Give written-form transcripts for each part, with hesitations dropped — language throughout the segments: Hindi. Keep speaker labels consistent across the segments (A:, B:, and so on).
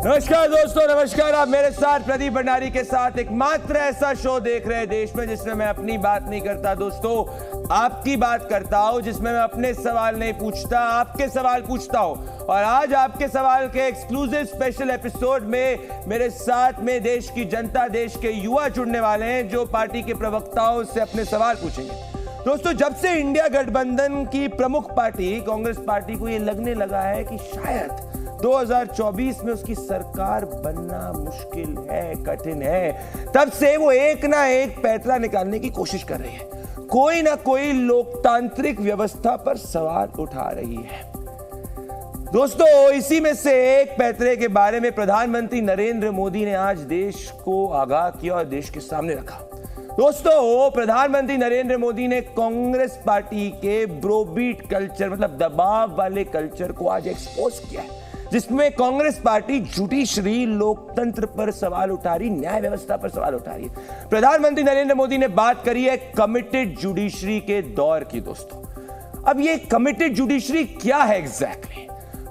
A: नमस्कार दोस्तों, नमस्कार। आप मेरे साथ प्रदीप भंडारी के साथ एकमात्र ऐसा शो देख रहे हैं देश में जिसमें मैं अपनी बात नहीं करता दोस्तों, आपकी बात करता हूं, जिसमें मैं अपने सवाल नहीं पूछता, आपके सवाल पूछता हूं। और आज आपके सवाल के एक्सक्लूसिव स्पेशल एपिसोड में मेरे साथ में देश की जनता, देश के युवा जुड़ने वाले हैं जो पार्टी के प्रवक्ताओं से अपने सवाल पूछेंगे। दोस्तों, जब से इंडिया गठबंधन की प्रमुख पार्टी कांग्रेस पार्टी को यह लगने लगा है कि शायद 2024 में उसकी सरकार बनना मुश्किल है, कठिन है, तब से वो एक ना एक पैंतरा निकालने की कोशिश कर रही है। कोई ना कोई लोकतांत्रिक व्यवस्था पर सवाल उठा रही है। दोस्तों, इसी में से एक पैंतरे के बारे में प्रधानमंत्री नरेंद्र मोदी ने आज देश को आगाह किया और देश के सामने रखा। दोस्तों, प्रधानमंत्री नरेंद्र मोदी ने कांग्रेस पार्टी के ब्रोबीट कल्चर, मतलब दबाव वाले कल्चर को आज एक्सपोज किया है, जिसमें कांग्रेस पार्टी जुडिशरी, लोकतंत्र पर सवाल उठा रही, न्याय व्यवस्था पर सवाल उठा रही है। प्रधानमंत्री नरेंद्र मोदी ने बात करी है कमिटेड जुडिशरी के दौर की। दोस्तों, अब ये कमिटेड जुडिशरी क्या है एग्जैक्टली?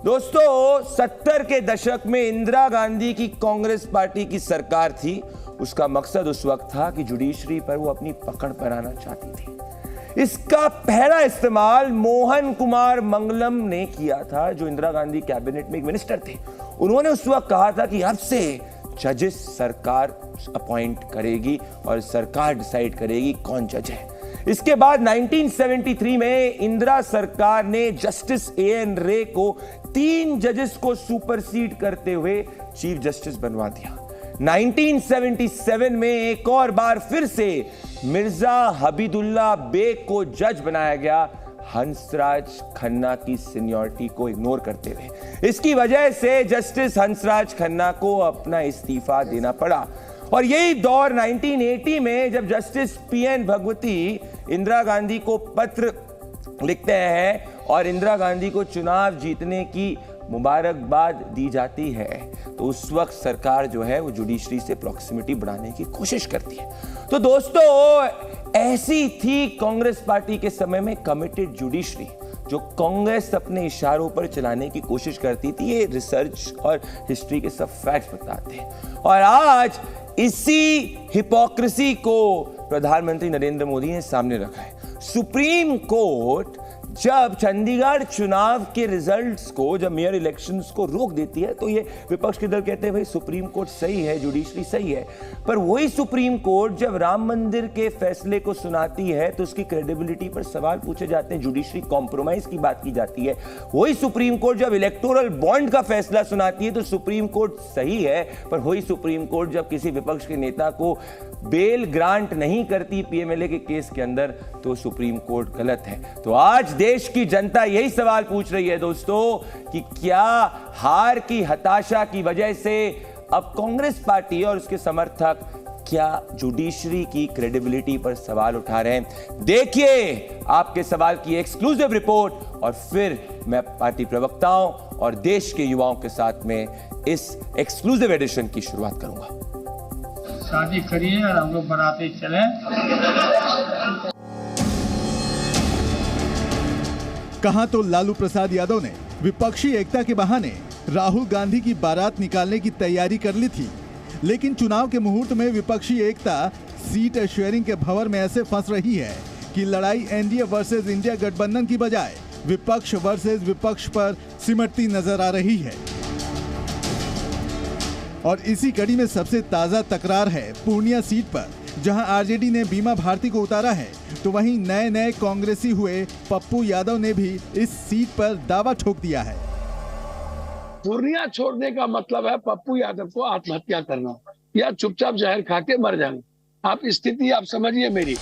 A: दोस्तों, 70 के दशक में इंदिरा गांधी की कांग्रेस पार्टी की सरकार थी। उसका मकसद उस वक्त था कि जुडिशरी पर वो अपनी पकड़ बनाना चाहती थी। इसका पहला इस्तेमाल मोहन कुमार मंगलम ने किया था, जो इंदिरा गांधी कैबिनेट में एक मिनिस्टर थे। उन्होंने उस वक्त कहा था कि अब से जजेस सरकार अपॉइंट करेगी और सरकार डिसाइड करेगी कौन जज है। इसके बाद 1973 में इंदिरा सरकार ने जस्टिस एएन रे को 3 जजेस को सुपरसीड करते हुए चीफ जस्टिस बनवा दिया। 1977 में एक और बार फिर से मिर्जा हबीबुल्ला बेग को जज बनाया गया, हंसराज खन्ना की सीनियरिटी को इग्नोर करते हुए। इसकी वजह से जस्टिस हंसराज खन्ना को अपना इस्तीफा देना पड़ा। और यही दौर 1980 में जब जस्टिस पीएन भगवती इंदिरा गांधी को पत्र लिखते हैं और इंदिरा गांधी को चुनाव जीतने की मुबारकबाद दी जाती है, तो उस वक्त सरकार जो है वो जुडिशरी से प्रॉक्सिमिटी बढ़ाने की कोशिश करती है। तो दोस्तों, ऐसी थी कांग्रेस पार्टी के समय में कमिटेड जुडिशरी, जो कांग्रेस अपने इशारों पर चलाने की कोशिश करती थी। ये रिसर्च और हिस्ट्री के सब फैक्ट्स बताते हैं। और आज इसी हिपोक्रेसी को प्रधानमंत्री नरेंद्र मोदी ने सामने रखा है। सुप्रीम कोर्ट जब चंडीगढ़ चुनाव के रिजल्ट्स को, जब मेयर इलेक्शंस को रोक देती है, तो ये विपक्ष के दल कहते हैं भाई सुप्रीम कोर्ट सही है, जुडिशरी सही है। पर वही सुप्रीम कोर्ट जब राम मंदिर के फैसले को सुनाती है तो उसकी क्रेडिबिलिटी पर सवाल पूछे जाते हैं, जुडिशरी कॉम्प्रोमाइज की बात की जाती है। वही सुप्रीम कोर्ट जब इलेक्टोरल बॉन्ड का फैसला सुनाती है तो सुप्रीम कोर्ट सही है, पर वही सुप्रीम कोर्ट जब किसी विपक्ष के नेता को बेल ग्रांट नहीं करती पीएमएलए के केस के अंदर, तो सुप्रीम कोर्ट गलत है। तो आज देश की जनता यही सवाल पूछ रही है दोस्तों कि क्या हार की हताशा की वजह से अब कांग्रेस पार्टी और उसके समर्थक क्या जुडिशरी की क्रेडिबिलिटी पर सवाल उठा रहे हैं? देखिए आपके सवाल की एक्सक्लूसिव रिपोर्ट और फिर मैं पार्टी प्रवक्ताओं और देश के युवाओं के साथ में इस एक्सक्लूसिव एडिशन की शुरुआत करूंगा।
B: शादी करिए और हम लोग बनाते चले।
C: कहां तो लालू प्रसाद यादव ने विपक्षी एकता के बहाने राहुल गांधी की बारात निकालने की तैयारी कर ली थी, लेकिन चुनाव के मुहूर्त में विपक्षी एकता सीट शेयरिंग के भंवर में ऐसे फंस रही है कि लड़ाई एनडीए वर्सेस इंडिया गठबंधन की बजाय विपक्ष वर्सेस विपक्ष पर सिमटती नजर आ रही है। और इसी कड़ी में सबसे ताजा तकरार है पूर्णिया सीट पर, जहां आरजेडी ने बीमा भारती को उतारा है, तो वहीं नए नए कांग्रेसी हुए पप्पू यादव ने भी इस सीट पर दावा ठोक दिया है।
D: पूर्णिया छोड़ने का मतलब है पप्पू यादव को आत्महत्या करना या चुपचाप जहर खा के मर जाना। आप स्थिति आप समझिए मेरी।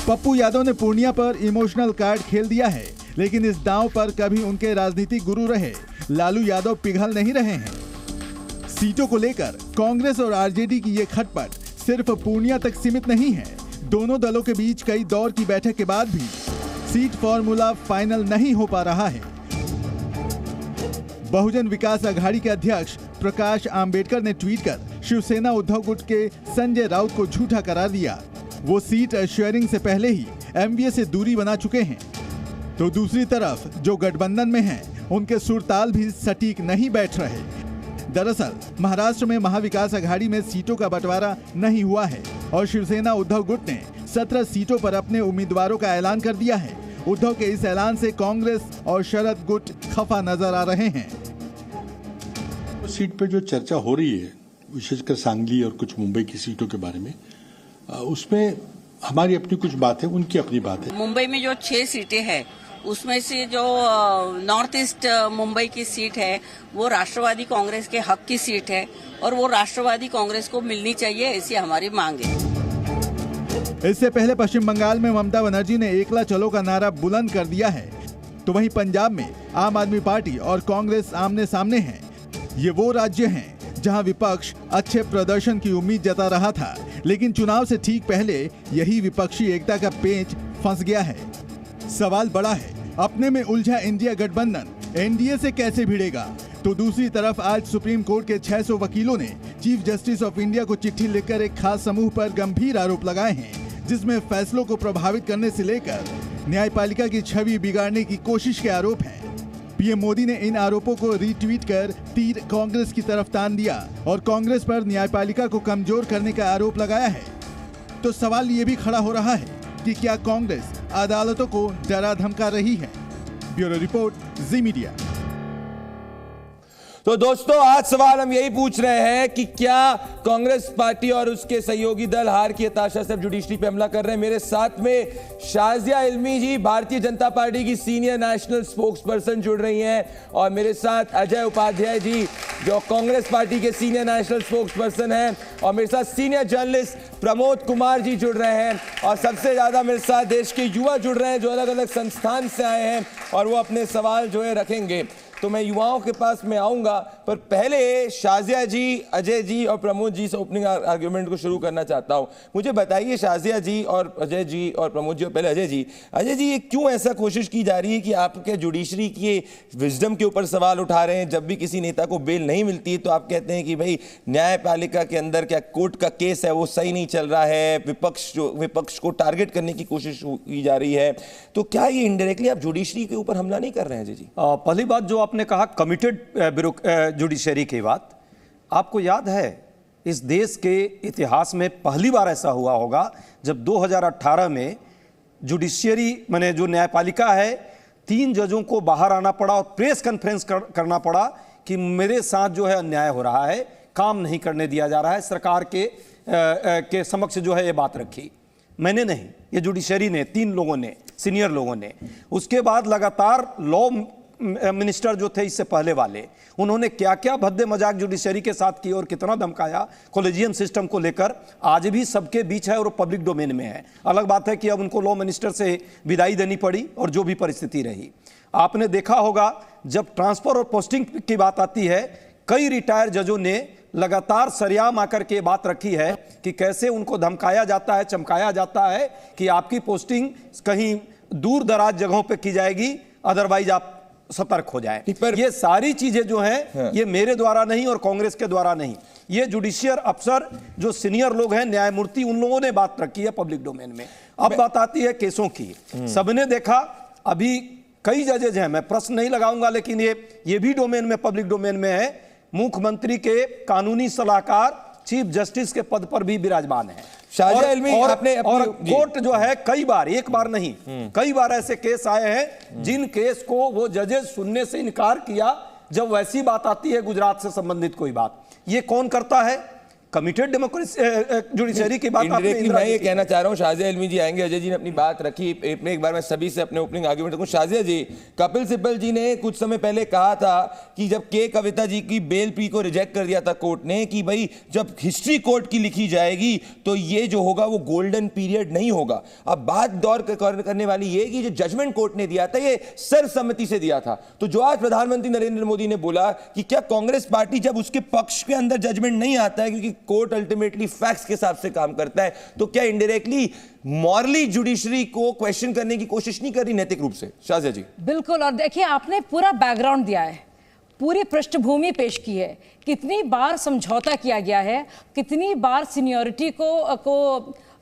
C: पप्पू यादव ने पूर्णिया पर इमोशनल कार्ड खेल दिया है, लेकिन इस दांव पर कभी उनके राजनीतिक गुरु रहे लालू यादव पिघल नहीं रहे हैं। सीटों को लेकर कांग्रेस और आरजेडी की ये खटपट सिर्फ पूर्णिया तक सीमित नहीं है। दोनों दलों के बीच कई दौर की बैठक के बाद भी सीट फॉर्मूला फाइनल नहीं हो पा रहा है। बहुजन विकास अघाड़ी के अध्यक्ष प्रकाश आंबेडकर ने ट्वीट कर शिवसेना उद्धव गुट के संजय राउत को झूठा करार दिया। वो सीट शेयरिंग से पहले ही एमवीए से दूरी बना चुके हैं। तो दूसरी तरफ जो गठबंधन में हैं, उनके सुरताल भी सटीक नहीं बैठ रहे। दरअसल महाराष्ट्र में महाविकास आघाड़ी में सीटों का बंटवारा नहीं हुआ है और शिवसेना उद्धव गुट ने 17 सीटों पर अपने उम्मीदवारों का ऐलान कर दिया है। उद्धव के इस ऐलान से कांग्रेस और शरद गुट खफा नजर आ रहे हैं।
E: सीट पे जो चर्चा हो रही है, विशेषकर सांगली और कुछ मुंबई की सीटों के बारे में, उसमें हमारी अपनी कुछ बात है, उनकी अपनी बात है।
F: मुंबई में जो 6 सीटें हैं उसमें से जो नॉर्थ ईस्ट मुंबई की सीट है वो राष्ट्रवादी कांग्रेस के हक की सीट है और वो राष्ट्रवादी कांग्रेस को मिलनी चाहिए, ऐसी हमारी मांग है।
C: इससे पहले पश्चिम बंगाल में ममता बनर्जी ने एकला चलो का नारा बुलंद कर दिया है, तो वहीं पंजाब में आम आदमी पार्टी और कांग्रेस आमने सामने हैं। ये वो राज्य हैं जहां विपक्ष अच्छे प्रदर्शन की उम्मीद जता रहा था, लेकिन चुनाव से ठीक पहले यही विपक्षी एकता का पेंच फंस गया है। सवाल बड़ा है, अपने में उलझा इंडिया गठबंधन एनडीए से कैसे भिड़ेगा? तो दूसरी तरफ आज सुप्रीम कोर्ट के 600 वकीलों ने चीफ जस्टिस ऑफ इंडिया को चिट्ठी लिखकर एक खास समूह पर गंभीर आरोप लगाए हैं, जिसमें फैसलों को प्रभावित करने से लेकर न्यायपालिका की छवि बिगाड़ने की कोशिश के आरोप हैं। पीएम मोदी ने इन आरोपों को रीट्वीट कर तीर कांग्रेस की तरफ तान दिया और कांग्रेस पर न्यायपालिका को कमजोर करने का आरोप लगाया है। तो सवाल ये भी खड़ा हो रहा है कि क्या कांग्रेस अदालतों को डरा धमका रही है? ब्यूरो रिपोर्ट, जी मीडिया।
A: तो दोस्तों, आज सवाल हम यही पूछ रहे हैं कि क्या कांग्रेस पार्टी और उसके सहयोगी दल हार की हताशा से जुडिशरी पे हमला कर रहे हैं? मेरे साथ में शाजिया इल्मी जी, भारतीय जनता पार्टी की सीनियर नेशनल स्पोक्स पर्सन जुड़ रही हैं, और मेरे साथ अजय उपाध्याय जी, जो कांग्रेस पार्टी के सीनियर नेशनल स्पोक्स पर्सन हैं, और मेरे साथ सीनियर जर्नलिस्ट प्रमोद कुमार जी जुड़ रहे हैं, और सबसे ज्यादा मेरे साथ देश के युवा जुड़ रहे हैं जो अलग अलग संस्थान से आए हैं और वो अपने सवाल जो है रखेंगे। तो मैं युवाओं के पास में आऊंगा, पर पहले शाजिया जी, अजय जी और प्रमोद जी से ओपनिंग आर्गुमेंट को शुरू करना चाहता हूं। मुझे बताइए शाजिया जी और अजय जी और प्रमोद जी, और पहले अजय जी, ये क्यों ऐसा कोशिश की जा रही है कि आपके जुडिशरी की विजडम के ऊपर सवाल उठा रहे हैं? जब भी किसी नेता को बेल नहीं मिलती तो आप कहते हैं कि भाई न्यायपालिका के अंदर क्या कोर्ट का केस है वो सही नहीं चल रहा है, विपक्ष को टारगेट करने की कोशिश की जा रही है। तो क्या ये इनडायरेक्टली आप जुडिशरी के ऊपर हमला नहीं कर रहे हैं? अजय जी,
G: पहली बात जो आपने कहा कमिटेड जुडिशरी की बात, आपको याद है इस देश के इतिहास में पहली बार ऐसा हुआ होगा जब 2018 में जुडिशरी माने जो न्यायपालिका है, 3 जजों को बाहर आना पड़ा और प्रेस कॉन्फ्रेंस करना पड़ा कि मेरे साथ जो है अन्याय हो रहा है, काम नहीं करने दिया जा रहा है। सरकार के समक्ष जो है ये बात रखी, मैंने नहीं, ये जुडिशरी ने, 3 लोगों ने, सीनियर लोगों ने। उसके बाद लगातार लॉ मिनिस्टर जो थे इससे पहले वाले, उन्होंने क्या क्या भद्दे मजाक जुडिशरी के साथ की और कितना धमकाया कॉलेजियम सिस्टम को लेकर, आज भी सबके बीच है और पब्लिक डोमेन में है। अलग बात है कि अब उनको लॉ मिनिस्टर से विदाई देनी पड़ी और जो भी परिस्थिति रही। आपने देखा होगा जब ट्रांसफर और पोस्टिंग की बात आती है, कई रिटायर्ड जजों ने लगातार सरेआम आकर के बात रखी है कि कैसे उनको धमकाया जाता है, चमकाया जाता है कि आपकी पोस्टिंग कहीं दूर दराज जगहों पे की जाएगी, अदरवाइज आप सतर्क हो जाए। पर ये सारी चीजें जो हैं ये मेरे द्वारा नहीं और कांग्रेस के द्वारा नहीं, ये जुडिशियल अफसर जो सीनियर लोग हैं, न्यायमूर्ति, उन लोगों ने बात रखी है पब्लिक डोमेन में। अब बात आती है केसों की। सबने देखा, अभी कई जजेज हैं, मैं प्रश्न नहीं लगाऊंगा, लेकिन ये भी डोमेन में, पब्लिक डोमेन में है, मुख्यमंत्री के कानूनी सलाहकार चीफ जस्टिस के पद पर भी विराजमान है। और कोर्ट जो है कई बार, एक बार नहीं, कई बार ऐसे केस आए हैं जिन केस को वो जजेस सुनने से इनकार किया जब वैसी बात आती है गुजरात से संबंधित कोई बात। ये कौन करता है? कमिटेड डेमोक्रेसी जुडिशरी की बात।
A: मैं ये कहना चाह रहा हूँ, शाजिया इल्मी जी आएंगे, अजय जी ने अपनी बात रखी, एक बार मैं सभी से अपने ओपनिंग आर्गुमेंट रखूं। शाजिया जी, कपिल सिब्बल जी ने कुछ समय पहले कहा था कि जब के कविता जी की बेल पी को रिजेक्ट कर दिया था कोर्ट ने, कि भाई जब हिस्ट्री कोर्ट की लिखी जाएगी तो ये जो होगा वो गोल्डन पीरियड नहीं होगा। अब बात दौर करने वाली ये कि जो जजमेंट कोर्ट ने दिया था ये सर्वसम्मति से दिया था, तो जो आज प्रधानमंत्री नरेंद्र मोदी ने बोला कि क्या कांग्रेस पार्टी जब उसके पक्ष के अंदर जजमेंट नहीं आता है, क्योंकि कोर्ट अल्टीमेटली फैक्ट्स के हिसाब से काम करता है, तो क्या इनडायरेक्टली मॉरली जुडिशरी को क्वेश्चन करने की कोशिश नहीं कर रही नैतिक रूप से? शाजिया जी,
H: बिल्कुल। और देखिए, आपने पूरा बैकग्राउंड दिया है, पूरी पृष्ठभूमि पेश की है, कितनी बार समझौता किया गया है, कितनी बार सीनियरिटी को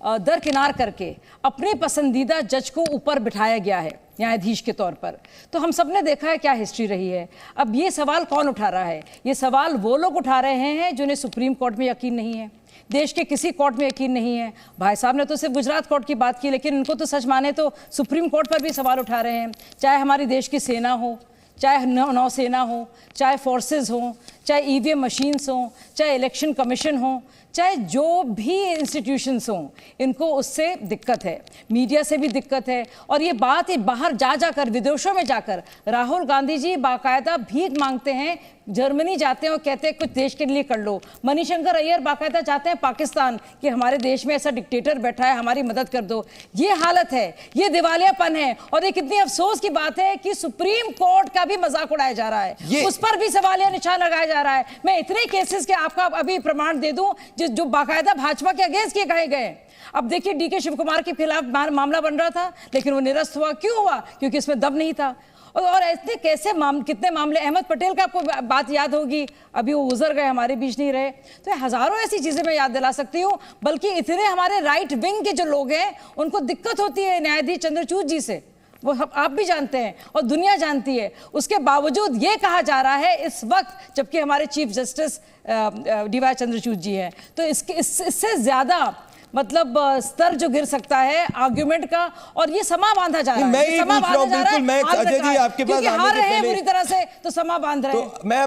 H: दरकिनार करके अपने पसंदीदा जज को ऊपर बिठाया गया है न्यायाधीश के तौर पर। तो हम सब ने देखा है क्या हिस्ट्री रही है। अब ये सवाल कौन उठा रहा है? ये सवाल वो लोग उठा रहे हैं जिन्हें सुप्रीम कोर्ट में यकीन नहीं है, देश के किसी कोर्ट में यकीन नहीं है। भाई साहब ने तो सिर्फ गुजरात कोर्ट की बात की, लेकिन उनको तो सच माने तो सुप्रीम कोर्ट पर भी सवाल उठा रहे हैं। चाहे हमारी देश की सेना हो, चाहे नौसेना हो, चाहे फोर्सेस हो, चाहे ईवीएम मशीन्स हो, चाहे इलेक्शन कमीशन हो, चाहे जो भी इंस्टीट्यूशंस हों, इनको उससे दिक्कत है, मीडिया से भी दिक्कत है। और ये बात ही बाहर जाकर विदेशों में जाकर राहुल गांधी जी बाकायदा भीख मांगते हैं, जर्मनी जाते हैं और कहते हैं कुछ देश के लिए कर लो। मणिशंकर अय्यर बाकायदा जाते हैं पाकिस्तान कि हमारे देश में ऐसा डिक्टेटर बैठा है, हमारी मदद कर दो। ये हालत है, ये दिवालियापन है। और ये कितनी अफसोस की बात है कि सुप्रीम कोर्ट का भी मजाक उड़ाया जा रहा है, उस पर भी सवालिया निशान लगाया जा रहा है। मैं इतने केसेस के आपका अभी प्रमाण दे दूं जो बाकायदा भाजपा के अगेंस्ट किए कहे गए। अब देखिए डीके शिव कुमार के खिलाफ मामला बन रहा था, लेकिन वो निरस्त हुआ। क्यों हुआ? क्योंकि इसमें दम नहीं था। और ऐसे कैसे कितने मामले, अहमद पटेल का आपको बात याद होगी, अभी वो गुजर गए, हमारे बीच नहीं रहे। तो हजारों ऐसी चीजें मैं याद दिला सकती हूँ। बल्कि इतने हमारे राइट विंग के जो लोग हैं उनको दिक्कत होती है न्यायाधीश चंद्रचूड़ जी से, वो आप भी जानते हैं और दुनिया जानती है। उसके बावजूद ये कहा जा रहा है इस वक्त, जबकि हमारे चीफ जस्टिस डीवाई चंद्रचूड़ जी हैं, तो इससे ज्यादा मतलब स्तर जो गिर सकता है आर्गुमेंट का, और ये समा बांधा जा रहा है।
A: मैं ये पूछ रहा हूं, बिल्कुल मैं अजय जी आपके पास आने
H: हार
A: से
H: रहे हैं
A: पहले
H: बुरी तरह से, तो समा बांध रहे हैं।
A: तो मैं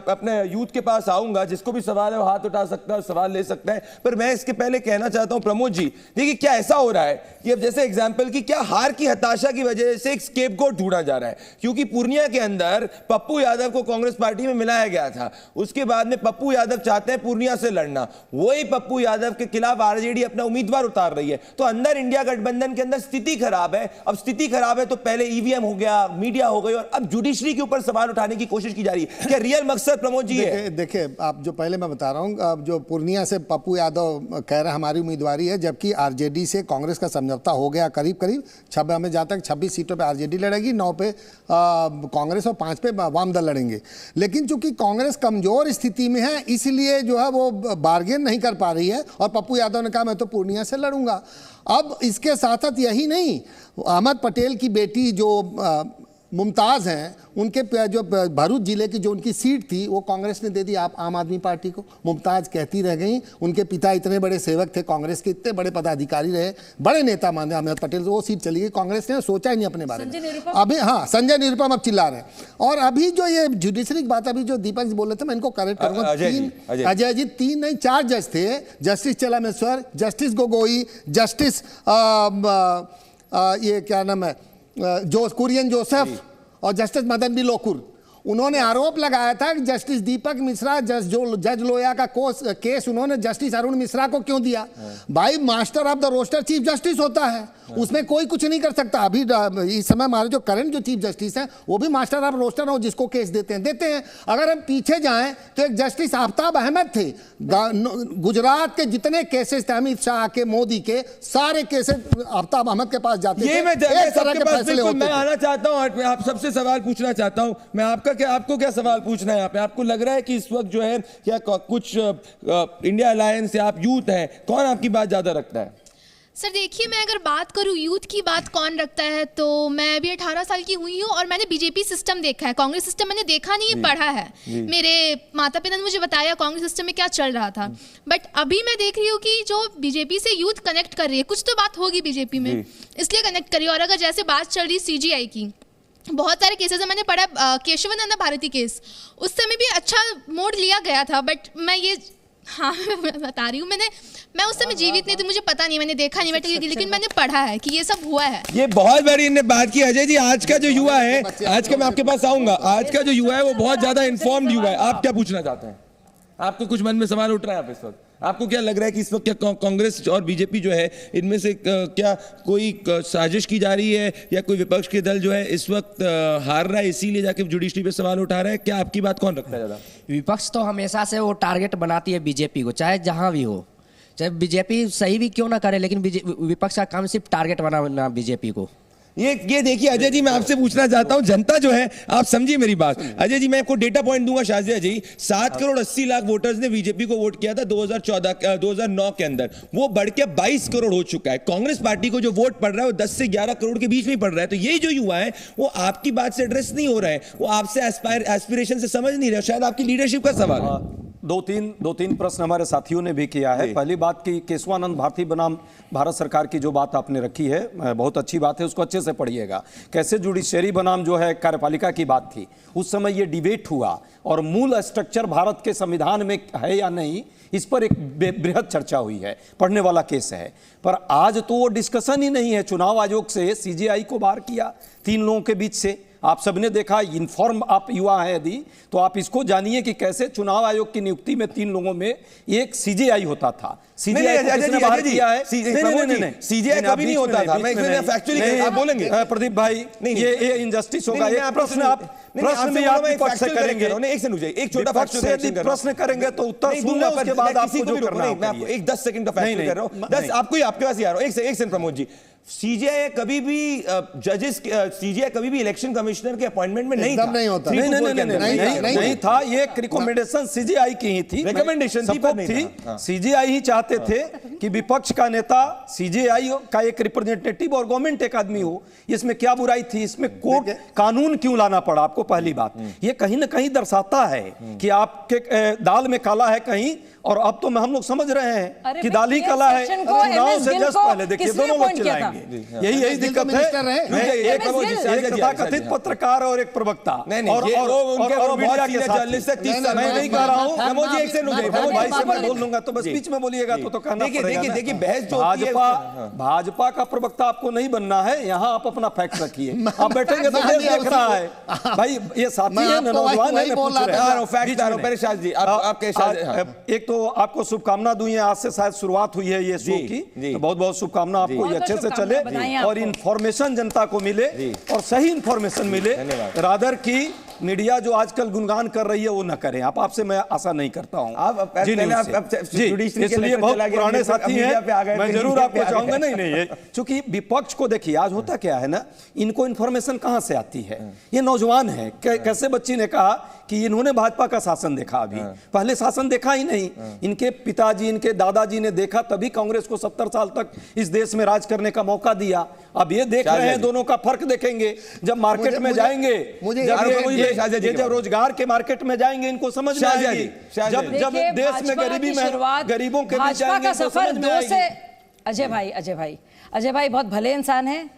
A: अपने यूथ के पास आऊंगा, जिसको भी सवाल है वो हाथ उठा सकता है, सवाल ले सकता है। पर मैं इसके पहले कहना चाहता हूं प्रमोद जी, देखिए क्या ऐसा हो रहा है कि अब जैसे एग्जाम्पल की क्या हार की हताशा की वजह से एक स्केपगोट ढूंढा जा रहा है। क्योंकि पूर्णिया के अंदर पप्पू यादव को कांग्रेस पार्टी में मिलाया गया था, उसके बाद में पप्पू यादव चाहते हैं पूर्णिया से लड़ना, वही पप्पू यादव के खिलाफ आरजेडी अपना उम्मीदवार उतार रही है। तो अंदर इंडिया गठबंधन के अंदर स्थिति खराब है। अब स्थिति खराब है तो पहले ईवीएम हो गया, मीडिया हो गई, और अब जुडिशरी के ऊपर सवाल उठाने की कोशिश की जा रही है। क्या रियल मकसद प्रमोद जी है?
I: देखिए आप जो पहले मैं बता रहा हूं, जो पूर्णिया से पप्पू यादव कह रहे हैं हमारी उम्मीदवारी है, जबकि आरजेडी से कांग्रेस का समझौता हो गया करीब हमें जहां तक 26 सीटों पे आरजेडी लड़ेगी, 9 पे कांग्रेस और 5 पे वाम दल लड़ेंगे। लेकिन चूंकि कांग्रेस कमजोर स्थिति में है, इसलिए जो है वो बार्गेन नहीं कर पा रही है, और पप्पू यादव ने कहा मैं तो पूर्णिया से लड़ूंगा। अब इसके साथ साथ यही नहीं, अहमद पटेल की बेटी जो मुमताज हैं, उनके जो भरूच जिले की जो उनकी सीट थी वो कांग्रेस ने दे दी आप आम आदमी पार्टी को। मुमताज कहती रह गई, उनके पिता इतने बड़े सेवक थे कांग्रेस के, इतने बड़े पदाधिकारी रहे, बड़े नेता माने अहमद पटेल, वो सीट चली गई। कांग्रेस ने सोचा ही नहीं अपने बारे में। अभी हाँ, संजय निरुपम अब चिल्ला रहे हैं। और अभी जो ये जुडिशरी की बात, अभी जो दीपक जी बोल रहे थे, मैं इनको करेक्ट करूंगा। अजय जी 3 नहीं 4 जज थे, जस्टिस चलामेश्वर, जस्टिस गोगोई, जस्टिस ये क्या नाम है, कुरियन जोसेफ और जस्टिस मदन बी लोकुर। उन्होंने आरोप लगाया था कि जस्टिस दीपक मिश्रा जज लोया का केस उन्होंने जस्टिस अरुण मिश्रा को क्यों दिया। भाई master of the roster chief justice होता है, उसमें कोई कुछ नहीं कर सकता। अभी इस समय हमारे जो करंट जो चीफ जस्टिस हैं वो भी मास्टर ऑफ रोस्टर हो, जिसको केस देते हैं। अगर हम पीछे जाएं तो एक जस्टिस आफ्ताब अहमद थे, गुजरात के जितने केसेस थे अमित शाह के, मोदी के, सारे केसेस आफ्ताब अहमद के पास जाते थे।
A: मैं आना चाहता हूं, आप सबसे सवाल पूछना चाहता हूं। मैं आपको क्या सवाल पूछना है यहाँ पे? आपको लग रहा है कि इस वक्त जो है क्या कुछ इंडिया अलायंस या आप यूथ हैं, कौन आपकी बात ज्यादा रखता है?
J: सर देखिए, मैं अगर बात करूं यूथ की बात कौन रखता है, तो मैं अभी 18 साल की हुई हूं और मैंने बीजेपी सिस्टम देखा है, कांग्रेस सिस्टम मैंने देखा नहीं है, पढ़ा है। मेरे माता पिता ने मुझे बताया कांग्रेस सिस्टम में क्या चल रहा था। बट अभी मैं देख रही हूँ कि जो बीजेपी से यूथ कनेक्ट कर रही है, कुछ तो बात होगी बीजेपी में, इसलिए कनेक्ट करी। और अगर जैसे बात चल रही सीजीआई की, बहुत सारे केसेस है, मैंने पढ़ा केशवानंद भारती केस, उस समय भी अच्छा मोड लिया गया था। बट मैं ये मैं बता रही हूँ, मैं उस समय जीवित नहीं थी, मुझे पता नहीं, मैंने देखा नहीं बैठे, लेकिन मैंने पढ़ा है कि ये सब हुआ है।
A: ये बहुत बड़ी इनने बात की। अजय जी, आज का जो युवा है, आज का मैं आपके पास आऊंगा, आज का जो युवा है वो बहुत ज्यादा इन्फॉर्म्ड युवा है। आप क्या पूछना चाहते हैं? आपको कुछ मन में सवाल उठ रहा है आप इस वक्त? आपको क्या लग रहा है कि इस वक्त क्या कांग्रेस और बीजेपी जो है, इनमें से क्या कोई साजिश की जा रही है, या कोई विपक्ष के दल जो है इस वक्त हार रहा है इसीलिए जाके जुडिशरी पे सवाल उठा रहा है? क्या आपकी बात कौन रखता है ज्यादा?
K: विपक्ष तो हमेशा से वो टारगेट बनाती है बीजेपी को, चाहे जहां भी हो, चाहे बीजेपी सही भी क्यों ना करे, लेकिन विपक्ष का काम सिर्फ टारगेट बनाना बीजेपी को।
A: ये देखिए अजय जी, मैं आपसे पूछना चाहता हूं, जनता जो है, आप समझिए मेरी बात। अजय जी, मैं आपको डेटा पॉइंट दूंगा शाजिया जी। 7 करोड़ 80 लाख वोटर्स ने बीजेपी को वोट किया था 2009 के अंदर, वो बढ़ के 22 करोड़ हो चुका है। कांग्रेस पार्टी को जो वोट पड़ रहा है वो 10 से 11 करोड़ के बीच में पड़ रहा है। तो ये जो युवा है वो आपकी बात से एड्रेस नहीं हो रहे हैं, वो आपसे एस्पिरेशन से समझ नहीं रहे, शायद आपकी लीडरशिप का सवाल है।
G: दो तीन प्रश्न हमारे साथियों ने भी किया है। पहली बात की केशवानंद भारती बनाम भारत सरकार की जो बात आपने रखी है, बहुत अच्छी बात है, उसको अच्छे से पढ़िएगा। कैसे जुडिशरी बनाम जो है कार्यपालिका की बात थी, उस समय ये डिबेट हुआ और मूल स्ट्रक्चर भारत के संविधान में है या नहीं, इस पर एक बृहद चर्चा हुई है, पढ़ने वाला केस है। पर आज तो वो डिस्कशन ही नहीं है। चुनाव आयोग से सीजेआई को बाहर किया 3 लोगों के बीच से, आप सबने देखा। इन्फॉर्म आप युवा है यदि, तो आप इसको जानिए कि कैसे चुनाव आयोग की नियुक्ति में 3 लोगों में एक सीजेआई होता था। सीजेआई
A: कभी नहीं होता था। मैं फैक्चुअली आप बोलेंगे
G: प्रदीप भाई, ये इनजस्टिस होगा। ये प्रश्न आप पक्ष से करेंगे,
A: एक छोटा
G: प्रश्न करेंगे तो उत्तर सुनना, उसके बाद आपको जो करना है।
A: मैं आपको एक 10 सेकंड का फैक्ट कर रहा हूं, 10 आपको आपके पास ही आ रहा हूं। एक सेकंड प्रमोद जी, सीजेआई कभी भी सीजेआई कभी भी इलेक्शन कमिश्नर के अपॉइंटमेंट में नहीं था।
I: नहीं होता,
G: नहीं था। ये एक रिकमेंडेशन सीजेआई की ही थी,
A: रिकमेंडेशन थी।
G: सीजेआई ही चाहते थे कि विपक्ष का नेता सीजेआई का एक रिप्रेजेंटेटिव और गवर्नमेंट एक आदमी हो। इसमें क्या बुराई थी? इसमें कोर्ट कानून क्यों लाना पड़ा आपको? पहली बात, ये कहीं ना कहीं दर्शाता है कि आपके दाल में काला है कहीं, और अब तो हम लोग समझ रहे हैं कि दाल ही काला है। चुनाव से जस्ट पहले देखिए दोनों लोग चिल्लाएंगे। यही दिक्कत है। एक कथित पत्रकार और एक प्रवक्ता, और मीडिया के साथ। मैं नहीं कह रहा हूं भाई से मैं बोल लूंगा, तो बस बीच में बोलिएगा तो कहना पड़ेगा।
A: देखिए बहस
G: भाजपा का प्रवक्ता आपको नहीं बनना है। यहाँ आप अपना फैक्ट रखिए। आप बैठेंगे तो देख रहा है भाई, ये साथी है, नौजवान है। एक तो आपको शुभकामना दूं, आज से शायद शुरुआत हुई है ये शो की, तो बहुत बहुत शुभकामना आपको, ये अच्छे से चले और इंफॉर्मेशन जनता को मिले और सही इंफॉर्मेशन मिले। रादर की मीडिया जो आजकल गुणगान कर रही है वो न करें। आपसे मैं आशा नहीं करता हूं। इसलिए बहुत पुराने साथी हैं, मैं जरूर आपको चाहूंगा। नहीं, चूंकि विपक्ष को देखिए, आज होता क्या है ना, इनको इंफॉर्मेशन कहां से आती है? ये नौजवान है। कैसे बच्ची ने कहा कि इन्होंने भाजपा का शासन देखा, अभी पहले शासन देखा ही नहीं। इनके पिताजी, इनके दादाजी ने देखा, तभी कांग्रेस को 70 साल तक इस देश में राज करने का मौका दिया। अब ये देख रहे हैं, दोनों का फर्क देखेंगे जब मार्केट में जाएंगे, जब रोजगार के मार्केट में जाएंगे, इनको समझ में आएगी। जब देश में गरीबी में गरीबों के बीच जाएंगे तो समझ में आएगी।
H: अजय भाई बहुत भले इंसान हैं,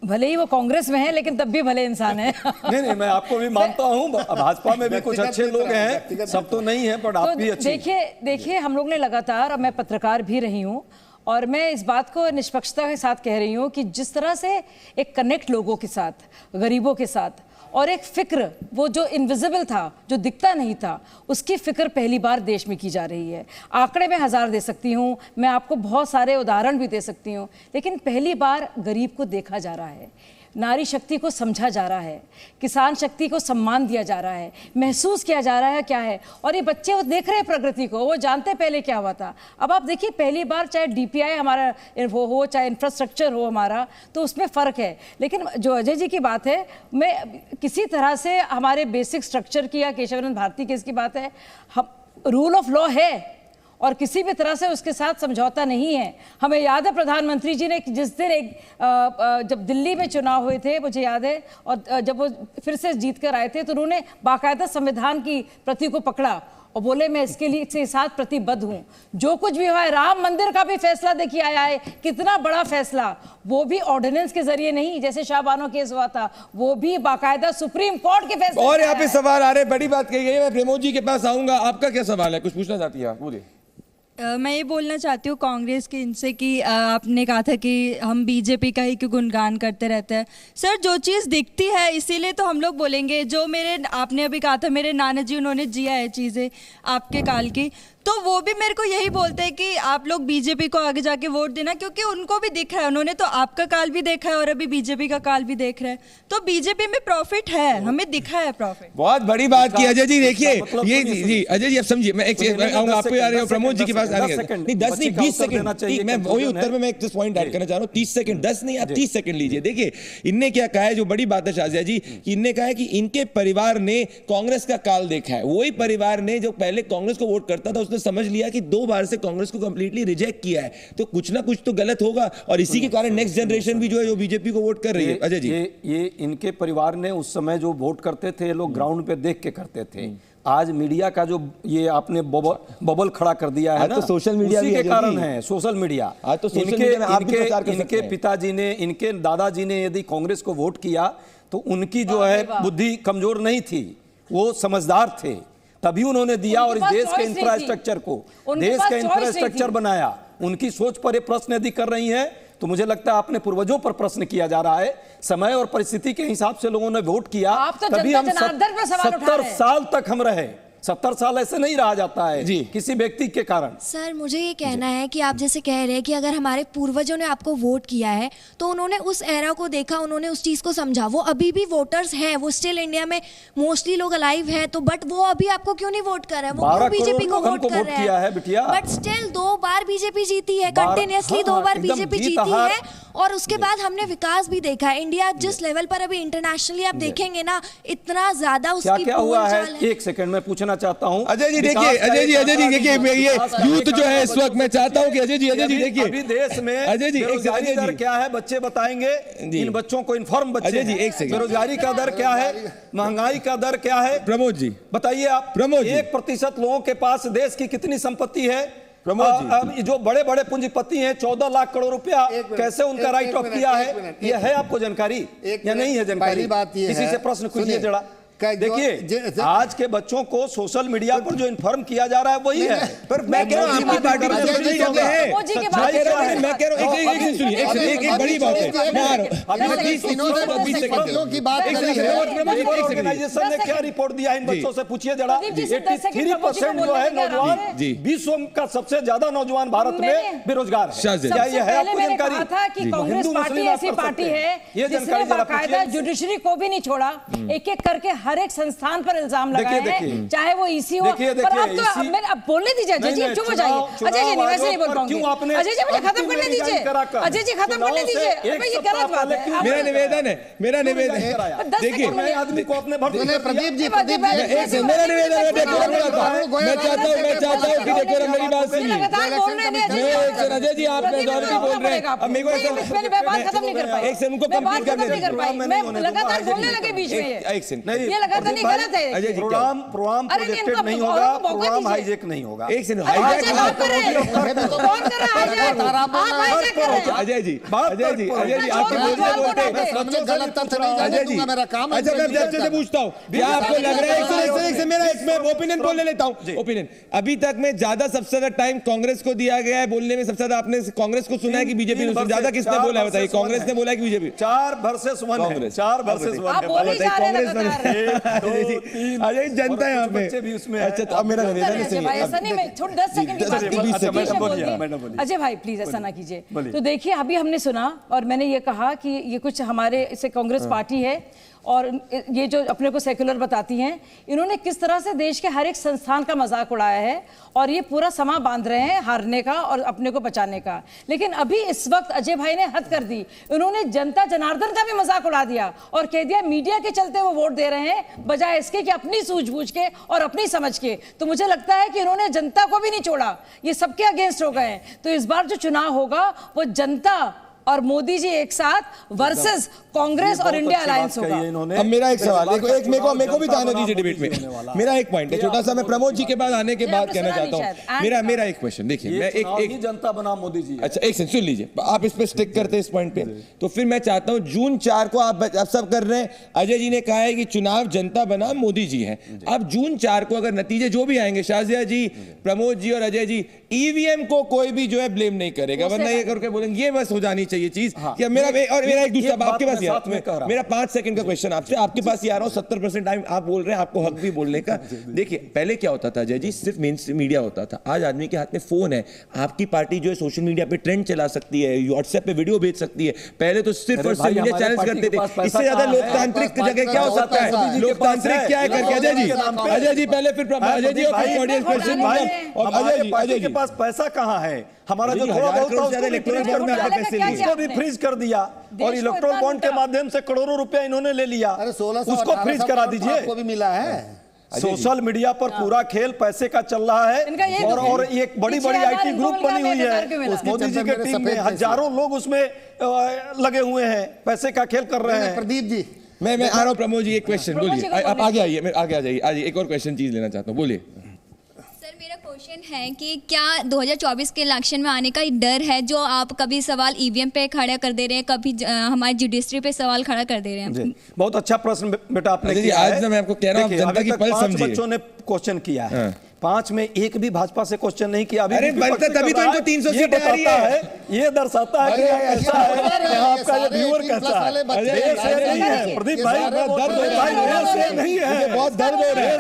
H: भले ही वो कांग्रेस में है लेकिन तब भी भले इंसान है।
G: नहीं, मैं आपको भी मानता हूँ। भाजपा में भी कुछ अच्छे लोग हैं, सब तो नहीं है, पर आप भी अच्छे।
H: देखिए हम लोग ने लगातार, और मैं पत्रकार भी रही हूँ, और मैं इस बात को निष्पक्षता के साथ कह रही हूँ कि जिस तरह से एक कनेक्ट लोगों के साथ, गरीबों के साथ, और एक फिक्र, वो जो इनविजिबल था, जो दिखता नहीं था, उसकी फिक्र पहली बार देश में की जा रही है। आंकड़े में 1000 दे सकती हूँ, मैं आपको बहुत सारे उदाहरण भी दे सकती हूँ, लेकिन पहली बार गरीब को देखा जा रहा है, नारी शक्ति को समझा जा रहा है, किसान शक्ति को सम्मान दिया जा रहा है, महसूस किया जा रहा है क्या है। और ये बच्चे वो देख रहे हैं प्रगति को, वो जानते पहले क्या हुआ था। अब आप देखिए, पहली बार चाहे डीपीआई हमारा वो हो, चाहे इंफ्रास्ट्रक्चर हो हमारा, तो उसमें फ़र्क है। लेकिन जो अजय जी की बात है, मैं किसी तरह से हमारे बेसिक स्ट्रक्चर की या केशवानंद भारती केस की बात है, हम रूल ऑफ लॉ है और किसी भी तरह से उसके साथ समझौता नहीं है। हमें याद है प्रधानमंत्री जी ने जिस दिन जब दिल्ली में चुनाव हुए थे, मुझे याद है, और जब वो फिर से जीत कर आए थे, तो उन्होंने बाकायदा संविधान की प्रति को पकड़ा और बोले मैं इसके लिए इसके साथ प्रतिबद्ध हूँ। जो कुछ भी हुआ है, राम मंदिर का भी फैसला देखिए आया है, कितना बड़ा फैसला, वो भी ऑर्डिनेंस के जरिए नहीं, जैसे शाहबानो केस हुआ था, वो भी बाकायदा सुप्रीम कोर्ट के फैसले।
A: और यहाँ पे सवाल आ रहे, बड़ी बात कही गई है। मैं प्रमोद जी के पास आऊंगा, आपका क्या सवाल है? कुछ पूछना चाहती है आप? बोलिए।
L: मैं ये बोलना चाहती हूँ कांग्रेस के इनसे कि आपने कहा था कि हम बीजेपी का ही क्यों गुणगान करते रहते हैं। सर, जो चीज़ दिखती है इसीलिए तो हम लोग बोलेंगे। जो आपने अभी कहा था मेरे नाना जी, उन्होंने जिया है चीज़ें आपके काल की, तो वो भी मेरे को यही बोलते हैं कि आप लोग बीजेपी को आगे जाके वोट देना, क्योंकि उनको भी दिख रहा है, उन्होंने तो आपका काल भी देखा है और अभी बीजेपी का काल भी देख रहे हैं, तो बीजेपी में प्रॉफिट है, हमें दिखा है प्रॉफिट।
A: बहुत बड़ी बात की अजय जी। देखिए ये जी अजय जी आप समझिए, मैं एक आपको आ रहे हूँ प्रमोद जी के पास नहीं 10 नहीं 20 सेकंड, मैं वही उत्तर में मैं एक पॉइंट ऐड करना चाह रहा हूँ। 30 सेकंड, 10 नहीं आप 30 सेकंड लीजिए। देखिए इनने क्या कहा है, जो बड़ी बात है शाजिया जी, कि इनने कहा है कि इनके परिवार ने कांग्रेस का काल देखा है। वही परिवार ने जो पहले कांग्रेस को वोट करता था उसने समझ लिया कि 2 बार से कांग्रेस को कंप्लीटली रिजेक्ट किया है, तो कुछ ना कुछ तो गलत होगा, और इसी के कारण नेक्स्ट जनरेशन भी जो है जो बीजेपी को वोट कर रही है। अजय जी
G: ये इनके परिवार ने उस समय जो वोट करते थे लोग ग्राउंड पे देख के करते थे। आज मीडिया का जो ये आपने बबल खड़ा कर दिया है ना,
A: तो सोशल मीडिया
G: उसी के कारण है। सोशल मीडिया
A: आज तो सोशल मीडिया में आप भी प्रचार कर सकते हैं।
G: इनके पिताजी ने, इनके दादाजी ने यदि कांग्रेस को वोट किया तो उनकी जो है बुद्धि कमजोर नहीं थी, वो समझदार थे, तभी उन्होंने दिया और इस देश के इंफ्रास्ट्रक्चर को, देश का इंफ्रास्ट्रक्चर बनाया। उनकी सोच पर ये प्रश्न यदि कर रही है तो मुझे लगता है अपने पूर्वजों पर प्रश्न किया जा रहा है। समय और परिस्थिति के हिसाब से लोगों ने वोट किया, तभी हम 70 साल तक हम रहे। 70 साल ऐसे नहीं रहा जाता है जी किसी व्यक्ति के कारण।
M: सर मुझे ये कहना है कि आप जैसे कह रहे हैं कि अगर हमारे पूर्वजों ने आपको वोट किया है तो उन्होंने उस एरा को देखा, उन्होंने उस चीज को समझा। वो अभी भी वोटर्स हैं, वो स्टिल इंडिया में मोस्टली लोग अलाइव हैं, तो बट वो अभी आपको क्यों नहीं वोट कर रहे हैं? वो बीजेपी को वोट कर रहे हैं, बट स्टिल 2 बार बीजेपी जीती है, कंटिन्यूअसली 2 बार बीजेपी जीती है। और उसके बाद हमने विकास भी देखा है। इंडिया जिस लेवल पर अभी इंटरनेशनली आप देखेंगे ना, इतना ज्यादा उसकी
G: क्या हुआ है। एक सेकंड में पूछना चाहता हूं
A: अजय जी। देखिए अजय जी देखिए ये यूथ जो है इस वक्त, मैं चाहता हूं कि अजय जी देखिए
G: अभी देश में
A: अजय जी
G: बेरोजगारी दर क्या है, बच्चे बताएंगे, इन बच्चों को इन्फॉर्म बच्चे।
A: अजय जी एक सेकंड,
G: बेरोजगारी का दर क्या है, महंगाई का दर क्या है,
A: प्रमोद जी
G: बताइए आप।
A: प्रमोद
G: 1% लोगों के पास देश की कितनी संपत्ति है? अब जो बड़े बड़े पूंजीपति हैं 14 लाख करोड़ रुपया कैसे उनका राइट ऑफ किया है, ये है आपको जानकारी या नहीं है जानकारी? किसी से प्रश्न कीजिए जरा। देखिए आज के बच्चों को सोशल मीडिया पर जो इन्फॉर्म किया जा रहा है वही है।
A: पर मैं कह रहा हूं आपकी पार्टी में सोशल मीडिया पे है, मैं कह रहा हूं एक सुनिए, एक बड़ी बात है। मैं आ रहा हूं 20 सेकंड की बात
G: ऑर्गेनाइजेशन ने क्या रिपोर्ट दिया इन बच्चों से पूछिए जरा। 83% जो है नौजवान, विश्व का सबसे ज्यादा नौजवान भारत में बेरोजगार है। क्या ये है आपको जानकारी?
H: कांग्रेस पार्टी ऐसी पार्टी है जिसने बाकायदा जुडिशरी को भी नहीं छोड़ा, एक-एक करके हर एक संस्थान पर इल्जाम लगाए हैं, चाहे वो ईसी हो। पर अब बोलने दीजिए अजय जी, चुप हो जाइए। अजय जी नहीं, वैसे नहीं बोल पाऊंगी। अजय जी मुझे खत्म करने दीजिए, अजय जी खत्म करने दीजिए। ये गलत बात है।
A: मेरा निवेदन है, देखिए
G: आदमी को अपने
A: प्रदीप जी मेरा निवेदन है, मैं चाहता हूँ कि देखिए मेरी बात सुनिए। अजय जी आप बोल रहे हैं, अब मेरे को
H: खत्म नहीं कर पाए,
A: एक से उनको कंप्लीट
H: मैं लगातार बोलने लगे बीच में।
A: एक सेकंड
H: ये लगातार नहीं गलत है।
G: प्रोग्राम प्रोजेक्टेड नहीं होगा, प्रोग्राम हाईजैक नहीं होगा।
A: एक सेकंड हाईजैक
H: कौन कर रहा है? आप हाईजैक कर रहे हैं।
A: अजय जी आपके बोलते
I: गलत तथ्य नहीं जाने दूंगा, मेरा काम है।
A: अच्छा मैं जज से पूछता हूँ, क्या आपको लग रहा है एक से मेरा इसमें ओपिनियन बोलने लेता हूँ। ओपिनियन अभी तक में ज्यादा सबसे ज्यादा टाइम कांग्रेस को दिया गया है बोलने में, सबसे ज्यादा आपने कांग्रेस को सुना है कि बीजेपी ने? ज्यादा किसने बोला है बताइए? कांग्रेस ने बोला है कि बीजेपी?
G: 4 वर्सेस 1 है, 4 वर्सेस 1
A: अजय जनता यहाँ पे भी उसमें। अच्छा तो अब मेरा निवेदन है,
H: ऐसा नहीं, मैं 10 सेकंड अजय भाई प्लीज ऐसा ना कीजिए। तो देखिए अभी हमने सुना और मैंने ये कहा कि ये कुछ हमारे इसे कांग्रेस पार्टी है और ये जो अपने को सेक्युलर बताती हैं, इन्होंने किस तरह से देश के हर एक संस्थान का मजाक उड़ाया है और ये पूरा समा बांध रहे हैं हारने का और अपने को बचाने का। लेकिन अभी इस वक्त अजय भाई ने हद कर दी, इन्होंने जनता जनार्दन का भी मजाक उड़ा दिया और कह दिया मीडिया के चलते वो वोट दे रहे हैं बजाय इसके कि अपनी सूझबूझ के और अपनी समझ के। तो मुझे लगता है कि इन्होंने जनता को भी नहीं छोड़ा, ये सबके अगेंस्ट हो गए। तो इस बार जो चुनाव होगा वो जनता और मोदी जी एक साथ वर्सेस कांग्रेस और इंडिया अलायंस होगा।
A: अब मेरा एक सवाल, देखो एक मेरे को भी जाने दीजिए डिबेट में। मेरा एक पॉइंट है छोटा सा, मैं प्रमोद जी के बाद आने के बाद कहना चाहता हूँ। मेरा एक क्वेश्चन देखिए, मैं एक
G: जनता बना मोदी जी।
A: अच्छा एक सेकंड सुन लीजिए, आप इस पे स्टिक करते हैं इस पॉइंट पे, तो फिर मैं चाहता हूँ जून 4 को आप सब कर रहे हैं। अजय जी ने कहा है कि चुनाव जनता बना मोदी जी है। अब जून 4 को अगर नतीजे जो भी आएंगे, शाजिया जी, प्रमोद जी और अजय जी, ईवीएम को कोई भी जो है ब्लेम नहीं करेगा, वरना ये करके बोलेंगे ये बस हो जानी चाहिए चीज। कि मेरा एक दूसरा आपके पास मेरा 5 सेकंड का क्वेश्चन आपसे, आपके पास ही आ रहा हूं। 70% टाइम आप बोल रहे हैं, आपको हक भी बोलने का। देखिए पहले क्या होता था अजय जी, सिर्फ मेन मीडिया होता था। आज आदमी के हाथ में फोन है, आपकी पार्टी जो है सोशल मीडिया पे ट्रेंड चला सकती है, व्हाट्सएप पे वीडियो भेज सकती है। पहले तो सिर्फ और सिर्फ मीडिया चैनल्स करते थे। इससे ज्यादा लोकतांत्रिक जगह क्या हो सकता है? लोकतांत्रिक क्या है करके अजय जी पहले फिर अजय जी ऑडियंस क्वेश्चन।
G: और अजय के पास पैसा कहाँ है? हमारा जो थोड़ा बहुत उसको भी फ्रीज कर दिया, और इलेक्ट्रोल बॉन्ड के माध्यम से करोड़ों रुपया इन्होंने ले लिया, उसको फ्रीज करा दीजिए।
I: आपको भी मिला है।
G: सोशल मीडिया पर पूरा खेल पैसे का चल रहा है, और एक बड़ी बड़ी आईटी ग्रुप बनी हुई है मोदी जी के टीम में, हजारों लोग उसमें लगे हुए हैं, पैसे का खेल कर रहे हैं।
I: प्रदीप जी
A: मैं आ रहा हूँ। प्रमोद जी एक क्वेश्चन बोलिए, आप आगे आइए, आगे आ जाइए। आज एक और क्वेश्चन चीज लेना चाहता हूँ, बोलिए।
N: मेरा क्वेश्चन है कि क्या 2024 के इलेक्शन में आने का डर है, जो आप कभी सवाल ईवीएम पे खड़ा कर दे रहे हैं, कभी हमारे जुडिशरी पे सवाल खड़ा कर दे रहे हैं?
G: बहुत अच्छा प्रश्न बेटा आपने किया है।
A: आज मैं आपको कह रहा हूं, जनता की पल्स समझिए।
G: बच्चों ने क्वेश्चन किया है, 5 में एक भी भाजपा से क्वेश्चन नहीं किया।
A: अरे तभी तो इनको 300 सीटें आ रही है।
G: ये दर्शाता है कि ऐसा है, आपका ये व्यूअर कैसा है। प्रदीप भाई नहीं है, बहुत दर्द हो रहा है।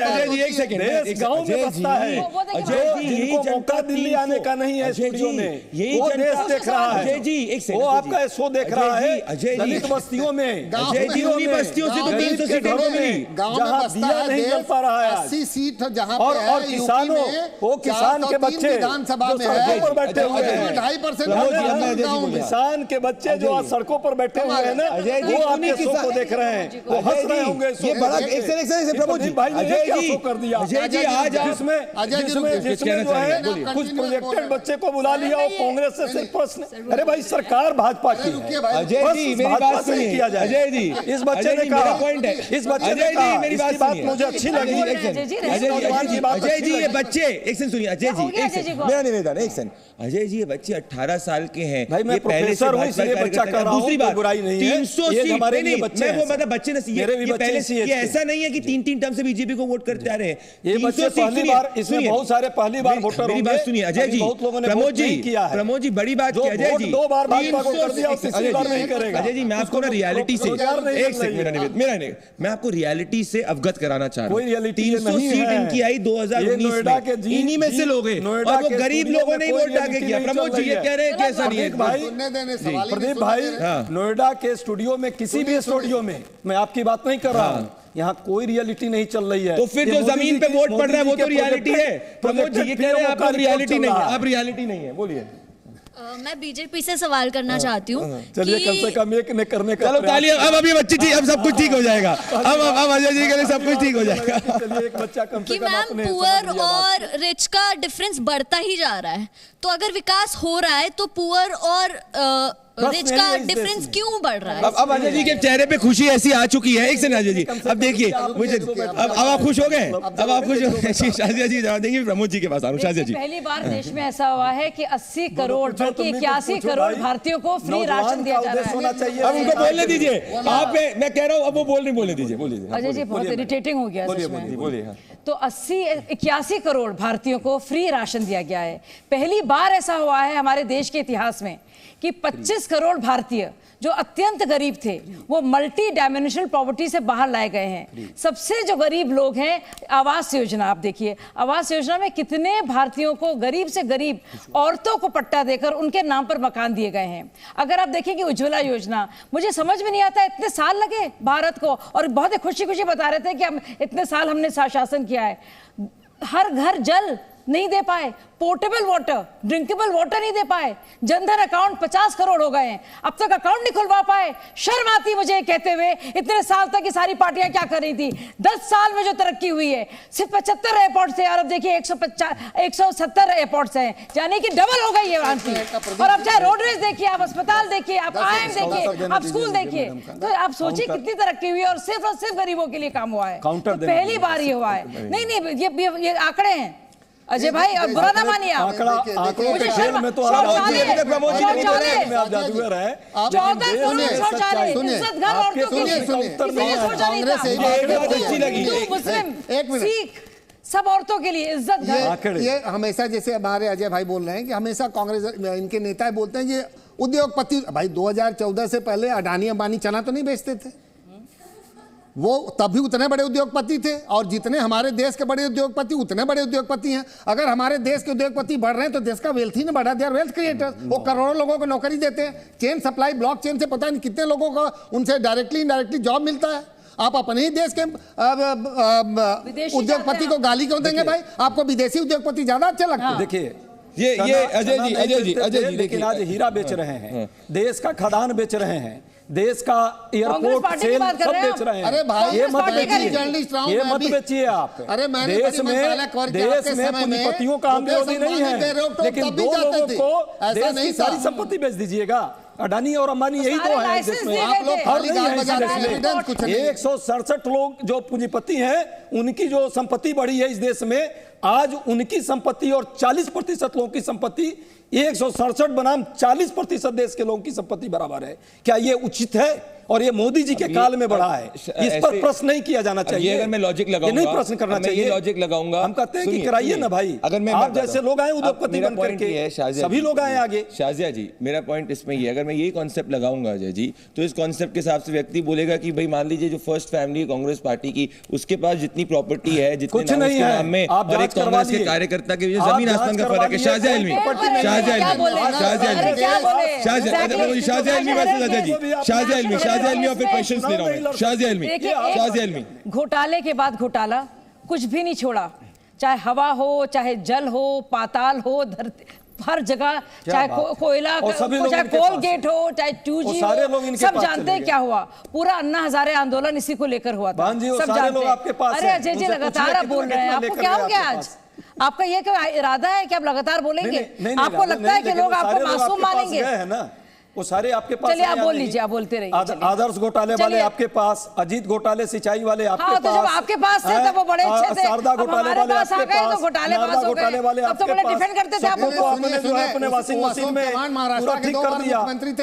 A: अजय जी एक सेकंड,
G: गांव में बसता है अजय जी, यही मौका दिल्ली आने का नहीं है स्टूडियो में, वो देश देख रहा है।
A: अजय जी एक सेकंड,
G: वो आपका शो देख रहा है दलित बस्तियों में,
A: अजय जी उन्हीं बस्तियों से तो 300 सीटें मिली
G: जहां दिया नहीं जल पा रहा है।
I: 80 सीट जहां
G: और किसानों, वो किसान के बच्चे
I: विधानसभा में
G: सड़कों पर बैठे हुए हैं,
I: 2.5%
G: किसान के बच्चे जो आज सड़कों पर बैठे हुए हैं ना, वो आपके शो को देख रहे हैं, वो हंस रहे होंगे।
A: ये बड़ा प्रमोद जी
G: भाई ने क्या शो कर दिया
A: अजय जी आज
G: जिसमें जो है कुछ प्रोजेक्टेड बच्चे को बुला लिया और कांग्रेस से सिर्फ प्रश्न। अरे भाई सरकार भाजपा की है,
A: अजय जी मेरी बात सुनिए।
G: किया जाए
A: अजय जी
G: इस बच्चे ने कहा,
A: पॉइंट है,
G: इस बच्चे ने कहा,
A: मेरी
G: बात मुझे अच्छी लगी।
A: अजय जी ये बच्चे एक सेकंड सुनिए, अजय जी एक सेकंड मेरा निवेदन, एक सेकंड। अजय जी ये बच्चे 18 साल के हैं,
G: भाई मैं प्रोफेसर हूं इसलिए बच्चा कर रहा हूं।
A: दूसरी बात
G: बुराई नहीं है,
A: 300 सीट
G: हमारे लिए बच्चे हैं,
A: वो मतलब बच्चे ने ये ऐसा नहीं है कि 3-3 टर्म से बीजेपी को वोट करते आ रहे हैं।
G: ये बच्चे पहली बार, इसमें बहुत सारे पहली बार वोटर होंगे।
A: मेरी बात सुनिए अजय जी, प्रमोद जी बड़ी बात की अजय जी,
G: 2 बार भाजपा को कर दिया, तीसरी बार नहीं करेगा।
A: अजय जी मैं आपको ना रियलिटी से एक सेकंड मैं आपको रियलिटी से अवगत कराना चाह रहा हूँ। 300 सीट इनकी आई 2019 में, इन्हीं में से लोग हैं, और वो गरीब लोगों ने वोट डाके किया। प्रमोद जी ये कह रहे हैं कि ऐसा नहीं है
G: भाई। प्रदीप भाई नोएडा के स्टूडियो में, किसी भी स्टूडियो में, मैं आपकी बात नहीं कर रहा हूँ, यहाँ कोई रियलिटी नहीं चल रही है।
A: तो फिर जो जमीन पे वोट पड़ रहा है वो तो रियलिटी है। प्रमोद जी ये कह रहे हैं आप रियलिटी नहीं है, आप रियलिटी नहीं है। बोलिए।
N: मैं बीजेपी से सवाल करना चाहती हूँ।
G: चलिए कम से कम एक ने करने का,
A: चलो तालियां। अब अभी बच्ची थी, अब सब कुछ ठीक हो जाएगा। अब अजय जी के लिए सब कुछ ठीक हो जाएगा।
G: चलिए एक बच्चा कम से कम
N: मैम पुअर और रिच का डिफरेंस बढ़ता ही जा रहा है, तो अगर विकास हो रहा है तो पुअर और रिच का डिफरेंस क्यों बढ़ रहा है?
A: अब अजय जी के चेहरे पे खुशी ऐसी आ चुकी है। एक सेकंड अजय जी, अब देखिए मुझे अब आप खुश हो गए, अब आप खुश हो गए। शाजिया जी जवाब देंगे, प्रमोद जी के पास आ रहा हूं। शाजिया जी,
H: पहली बार देश में ऐसा हुआ है कि 80 करोड़ बल्कि 81 करोड़ भारतीयों को फ्री राशन दिया जा रहा है।
A: अब उनको बोलने दीजिए। आप मैं कह रहा हूँ अब वो बोलने दीजिए। बोलिए
H: अजय जी, बहुत इरिटेटिंग हो गया।
A: बोलिए।
H: तो 81 करोड़ भारतीयों को फ्री राशन दिया गया है। पहली बार ऐसा हुआ है हमारे देश के इतिहास में कि 25 करोड़ भारतीय जो अत्यंत गरीब थे वो मल्टी डायमेंशनल पॉवर्टी से बाहर लाए गए हैं। सबसे जो गरीब लोग हैं, आवास योजना, आप देखिए आवास योजना में कितने भारतीयों को, गरीब से गरीब औरतों को पट्टा देकर उनके नाम पर मकान दिए गए हैं। अगर आप देखें कि उज्ज्वला योजना, मुझे समझ में नहीं आता इतने साल लगे भारत को, और बहुत ही खुशी खुशी बता रहे थे कि हम इतने साल हमने शासन किया है, हर घर जल नहीं दे पाए, पोर्टेबल वाटर, ड्रिंकेबल वाटर नहीं दे पाए, जनधन अकाउंट 50 करोड़ हो गए हैं, अब तक अकाउंट नहीं खुलवा पाए। शर्म आती मुझे कहते हुए, इतने साल तक ये सारी पार्टियां क्या कर रही थी। 10 साल में जो तरक्की हुई है, सिर्फ 75 एयरपोर्ट थे और अब देखिए 170 एयरपोर्ट्स हैं, यानी कि डबल हो गई है आंटी। और अब चाहे रोडवेज देखिए, आप अस्पताल देखिए, आप आईएम देखिए, आप स्कूल देखिए, तो आप सोचिए कितनी तरक्की हुई है और सिर्फ गरीबों के लिए काम हुआ है। तो पहली बार ये हुआ है। नहीं, ये आंकड़े हैं अजय भाई, अब बुरा ना मानिए आप।
G: आंकड़ों के खेल में तो जादूगर है।
H: 14 करोड़ शौचालय, इज्जत घर औरतों के लिए, मुस्लिम, सब औरतों के लिए इज्जत घर।
I: ये हमेशा जैसे हमारे अजय भाई बोल रहे हैं कि हमेशा कांग्रेस इनके नेता बोलते हैं ये उद्योगपति। भाई 2014 से पहले अडानी अंबानी चना तो नहीं बेचते थे, वो तभी उतने बड़े उद्योगपति थे, और जितने हमारे देश के बड़े उद्योगपति उतने बड़े उद्योगपति हैं। अगर हमारे देश के उद्योगपति बढ़ रहे हैं तो देश का वेल्थ ही नहीं बढ़ा। They are wealth creators. वो करोड़ों लोगों को नौकरी देते हैं। चेन सप्लाई ब्लॉक चेन से पता नहीं कितने लोगों को उनसे डायरेक्टली इनडायरेक्टली जॉब मिलता है। आप अपने ही देश के उद्योगपति को गाली क्यों देंगे भाई? आपको विदेशी उद्योगपति ज्यादा अच्छे लगते हैं।
G: देखिए
A: ये अजय जी
G: लेकिन आज हीरा बेच रहे हैं, देश का खदान बेच रहे हैं, देश का एयरपोर्ट सेल सब बेच रहे हैं।
I: अरे भाई
G: ये मत बेचिए आप।
I: अरे
G: देश में पूंजीपतियों का हम विरोधी नहीं है, लेकिन दो लोगों को देश की सारी संपत्ति बेच दीजिएगा। अडानी और अंबानी यही तो है जिसमें आप लोग 167 लोग जो पूंजीपति हैं उनकी जो संपत्ति बढ़ी है इस देश में, आज उनकी संपत्ति और 40% लोगों की संपत्ति 167 बनाम 40% देश के लोगों की संपत्ति बराबर है। क्या ये उचित है? और ये मोदी जी के काल में बढ़ा है, इस पर प्रश्न नहीं किया जाना चाहिए।
A: अगर मैं लॉजिक लगाऊंगा,
G: नहीं प्रश्न करना चाहिए,
A: ये लॉजिक लगाऊंगा।
G: हम कहते हैं कि कराइए ना भाई।
A: अगर मैं
G: आप जैसे लोग आए उद्योगपति बन करके, सभी लोग आए आगे।
A: शाजिया जी, मेरा पॉइंट इसमें ये, अगर मैं यही कॉन्सेप्ट लगाऊंगा अजय जी, तो इस कॉन्सेप्ट के हिसाब से व्यक्ति बोलेगा कि भाई मान लीजिए जो फर्स्ट फैमिली कांग्रेस पार्टी की, उसके पास जितनी प्रॉपर्टी है, जितने नाम उसके नाम में, और एक कांग्रेस के कार्यकर्ता के जमीन आसमान का फर्क है। शाजिया इल्मी और फिर क्वेश्चन ले रहा हूं। शाजिया इल्मी
H: घोटाले के बाद घोटाला कुछ भी नहीं छोड़ा, चाहे हवा हो, चाहे जल हो, पाताल हो, धरती, हर जगह, चाहे कोयला, चाहे कोल गेट हो, चाहे 2G हो, सब जानते हैं क्या हुआ। पूरा अन्ना हजारे आंदोलन इसी को लेकर हुआ था, सब जानते हैं। अरे अजय जी लगातार आप बोल रहे हैं, आपको क्या हो गया आज? आपका ये क्या इरादा है कि आप लगातार बोलेंगे? आपको लगता है कि लोग आपको मासूम मानेंगे?
G: वो सारे आपके पास।
H: चलिए आप बोल लीजिए, आप बोलते रहिए।
G: आदर्श घोटाले वाले आपके पास, अजीत घोटाले सिंचाई वाले आपके पास।
H: तो जब आपके पास थे तब वो बड़े अच्छे थे,
G: शारदा घोटाले वाले आपके पास,
H: तो घोटाले पास हो गए, तब तो बड़े डिफेंड करते थे आप लोग।
G: आपने जो है अपने वॉशिंग मशीन में पूरा ठीक कर दिया।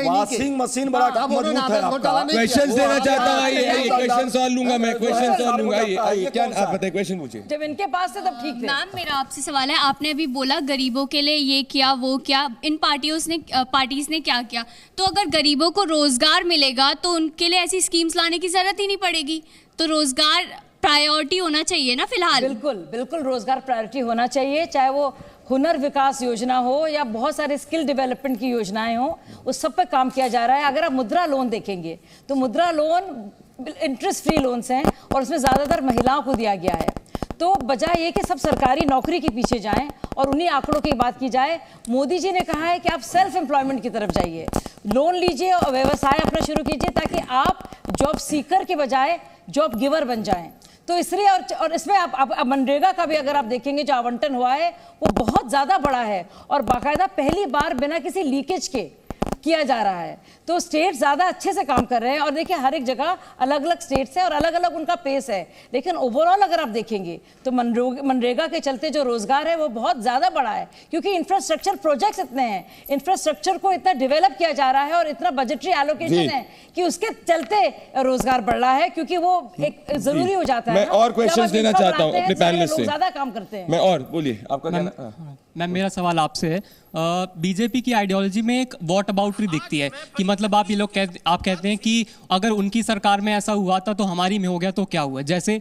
G: वॉशिंग मशीन बड़ा मजबूत है आपका।
A: क्वेश्चन देना चाहता हूं, आइए क्वेश्चन सॉल्व लूंगा मैं, क्वेश्चन सॉल्व लूंगा। आइए क्या आप बताइए, क्वेश्चन पूछिए।
H: जब इनके पास थे तब ठीक थे।
N: मैम मेरा आपसे सवाल है, आपने अभी बोला गरीबों के लिए ये किया वो क्या, इन पार्टीज ने क्या किया, तो अगर गरीबों को रोजगार मिलेगा तो उनके लिए ऐसी स्कीम्स लाने की जरूरत ही नहीं पड़ेगी। तो रोजगार प्रायोरिटी होना चाहिए ना फिलहाल।
H: बिल्कुल बिल्कुल रोजगार प्रायोरिटी होना चाहिए, चाहे वो हुनर विकास योजना हो या बहुत सारे स्किल डेवलपमेंट की योजनाएं हो, उस सब पे काम किया जा रहा है। अगर आप मुद्रा लोन देखेंगे तो मुद्रा लोन इंटरेस्ट फ्री लोन्स हैं और उसमें ज़्यादातर महिलाओं को दिया गया है। तो बजाय ये कि सब सरकारी नौकरी के पीछे जाएं और उन्हीं आंकड़ों की बात की जाए, मोदी जी ने कहा है कि आप सेल्फ एम्प्लॉयमेंट की तरफ जाइए, लोन लीजिए और व्यवसाय अपना शुरू कीजिए, ताकि आप जॉब सीकर के बजाय जॉब गिवर बन जाएं। तो इसलिए और इसमें आप मनरेगा का भी अगर आप देखेंगे जो आवंटन हुआ है वो बहुत ज़्यादा बड़ा है और बाकायदा पहली बार बिना किसी लीकेज के किया जा रहा है। तो स्टेट ज़्यादा अच्छे से काम कर रहे हैं और देखिए हर एक जगह अलग अलग स्टेट्स है और अलग अलग उनका पेस है, लेकिन ओवरऑल अगर आप देखेंगे तो मनरेगा के चलते जो रोजगार है वो बहुत ज़्यादा बड़ा है, क्योंकि इंफ्रास्ट्रक्चर प्रोजेक्ट्स इतने हैं, इंफ्रास्ट्रक्चर को इतना डेवलप किया जा रहा है और इतना बजटरी एलोकेशन है कि उसके चलते रोजगार बढ़ रहा है, क्योंकि वो एक जरूरी हो जाता है।
A: मैं और क्वेश्चन देना चाहता हूँ अपने पैनलिस्ट से,
H: ज़्यादा काम करते हैं।
A: मैं और बोलिए आपका कहना।
O: मैम मेरा सवाल आपसे है, बीजेपी की आइडियोलॉजी में एक वॉट अबाउटरी दिखती है कि मतलब आप आप कहते हैं कि अगर उनकी सरकार में ऐसा हुआ था तो हमारी में हो गया तो क्या हुआ। जैसे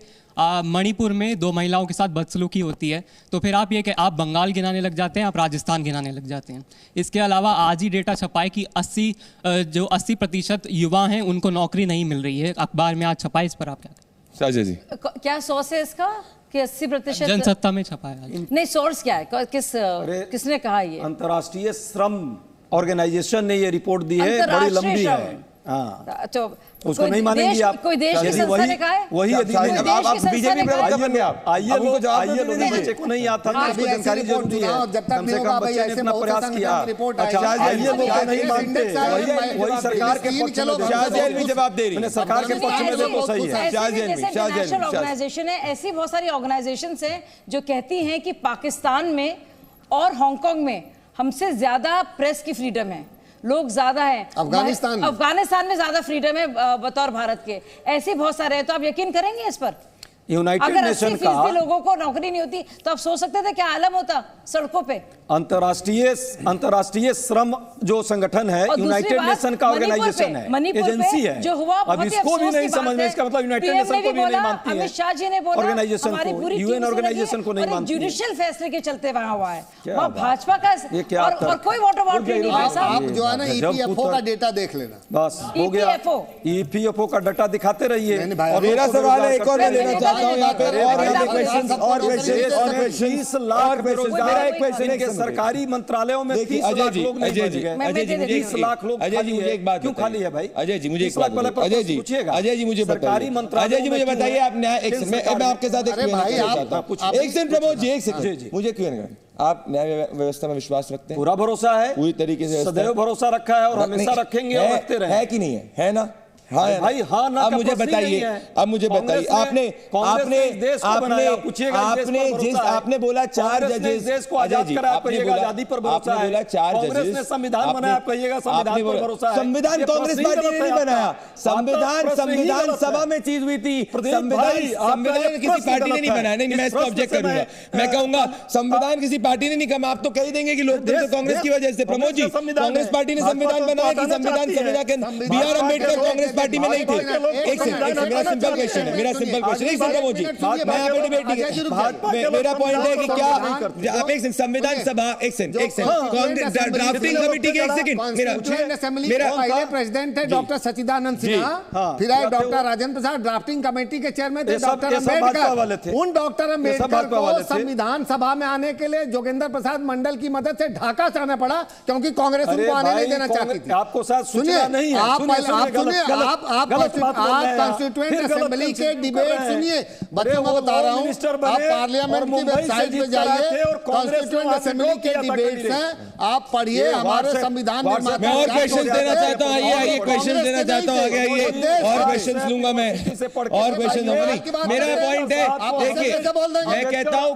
O: मणिपुर में 2 महिलाओं के साथ बदसलूकी होती है तो फिर आप आप बंगाल गिनाने लग जाते हैं, आप राजस्थान गिनाने लग जाते हैं। इसके अलावा आज ही डेटा छपा है कि 80% युवा हैं उनको नौकरी नहीं मिल रही है, अखबार में आज छपा है, इस पर आप क्या
A: साजिया जी?
H: क्या 100 से इसका कि 80%
O: जनसत्ता में छपा है?
H: नहीं, सोर्स क्या है, किसने कहा ये?
G: अंतर्राष्ट्रीय श्रम ऑर्गेनाइजेशन ने ये रिपोर्ट दी है, बड़ी लंबी है। हाँ,
H: तो
G: उसको नहीं मानेंगे आप?
H: कोई देश की संस्था ने कहा है?
G: वही
A: आप बीजेपी प्रवक्ता बन गए आप।
G: आइए लोग बच्चे को नहीं आता था, उसको जानकारी जरूरी है, कम से कम बच्चे ने अपना प्रयास किया। आइए लोग नहीं मानते, वही सरकार के पक्ष में जवाब दे रही है, सरकार के पक्ष में देखो सही है।
H: इंटरनेशनल ऑर्गेनाइजेशन है, ऐसी बहुत सारी ऑर्गेनाइजेशंस हैं जो कहती हैं कि पाकिस्तान में और हांगकांग में हमसे ज्यादा प्रेस की फ्रीडम है, लोग ज्यादा हैं, अफगानिस्तान में ज्यादा फ्रीडम है बतौर भारत के। ऐसे बहुत सारे हैं, तो आप यकीन करेंगे इस पर?
G: यूनाइटेड
H: अगर
G: नेशन
H: 80%
G: का
H: लोगों को नौकरी नहीं होती तो आप सोच सकते थे क्या आलम होता सड़कों पे।
G: अंतर्राष्ट्रीय श्रम जो संगठन है यूनाइटेड नेशन का ऑर्गेनाइजेशन है, एजेंसी है,
H: जो हुआ
G: अब इसको भी नहीं समझ में, इसका मतलब यूनाइटेड नेशन को भी नहीं मानती है,
H: अमित शाह जी ने बोला
G: ऑर्गेनाइजेशन को, यूएन ऑर्गेनाइजेशन को नहीं मानती है।
H: जुडिशियल फैसले के चलते वहां हुआ है, वहां भाजपा का और कोई वोट अबाउट नहीं है साहब।
I: आप जो है ना ईपीएफओ का डेटा देख लेना,
G: बस हो गया। ईपीएफओ का डाटा दिखाते रहिए।
A: और मेरा सवाल है, एक और मैं लेना चाहता हूं यहाँ पे,
G: सरकारी मंत्रालयों में 30 लाख लोग नहीं बच गए। 30 लाख लोग क्यों खाली है भाई?
A: अजय जी मुझे सरकारी मंत्रालय, अजय जी मुझे बताइए, आप न्याय, मैं आपके साथ एक सेकंड प्रमोद जी, एक सेकंड मुझे क्यों, आप न्याय व्यवस्था में विश्वास रखते हैं?
G: पूरा भरोसा है,
A: पूरी तरीके से
G: सदैव भरोसा रखा है और हमेशा रखेंगे और रखते रहे।
A: है कि नहीं है ना? हाँ
G: भाई हाँ ना।
A: अब मुझे बताइए, आपने बोला 4 जजेस
G: देश को आजाद करा, आप कहिएगा आजादी पर भरोसा है। कांग्रेस ने संविधान बनाया, आप कहिएगा संविधान पर भरोसा है।
A: संविधान कांग्रेस पार्टी ने नहीं बनाया, संविधान सभा में चीज हुई थी, संविधान किसी पार्टी ने नहीं बनाया। नहीं, मैं इसको ऑब्जेक्ट करूंगा, मैं कहूंगा संविधान किसी पार्टी ने नहीं कहा। आप तो कह देंगे कि लोकतंत्र कांग्रेस की वजह से। प्रमोद जी, कांग्रेस पार्टी ने संविधान बनाया कि संविधान बी.आर. अम्बेडकर कांग्रेस पार्टी में नहीं थे? एक सेकंड, मेरा सिंपल क्वेश्चन है, एक सेकंड प्रमोद जी, मैं यहाँ पे डिबेट नहीं कर, मेरा पॉइंट है कि क्या आप एक सेकंड, संविधान सभा, एक सेकंड, ड्राफ्टिंग कमेटी के, एक सेकंड, मेरा
I: पहले प्रेसिडेंट थे डॉक्टर सच्चिदानंद सिन्हा, फिर आए doctor Rajendra Prasad, drafting committee के चेयरमैन थे डॉक्टर अम्बेडकर। उन डॉक्टर अम्बेडकर को संविधान सभा में आने के लिए जोगेंद्र प्रसाद मंडल की मदद से ढाका से आना पड़ा, क्योंकि कांग्रेस उनको आने नहीं देना चाहती थी।
G: आपको साथ सूचना नहीं है,
I: आप कॉन्स्टिट्यूएंट असेंबली के डिबेट सुनिए, बच्चों को बता रहा हूं, आप पार्लियामेंट की वेबसाइट पे जाइए, कॉन्स्टिट्यूएंट असेंबली के डिबेट्स हैं, आप पढ़िए हमारे संविधान निर्माता।
A: मैं और क्वेश्चन देना चाहता हूं, आइए क्वेश्चन देना चाहता हूं, आगे आइए, और क्वेश्चन लूंगा मैं, और क्वेश्चन दूंगा। नहीं, मेरा पॉइंट है, देखिए मैं कहता हूं,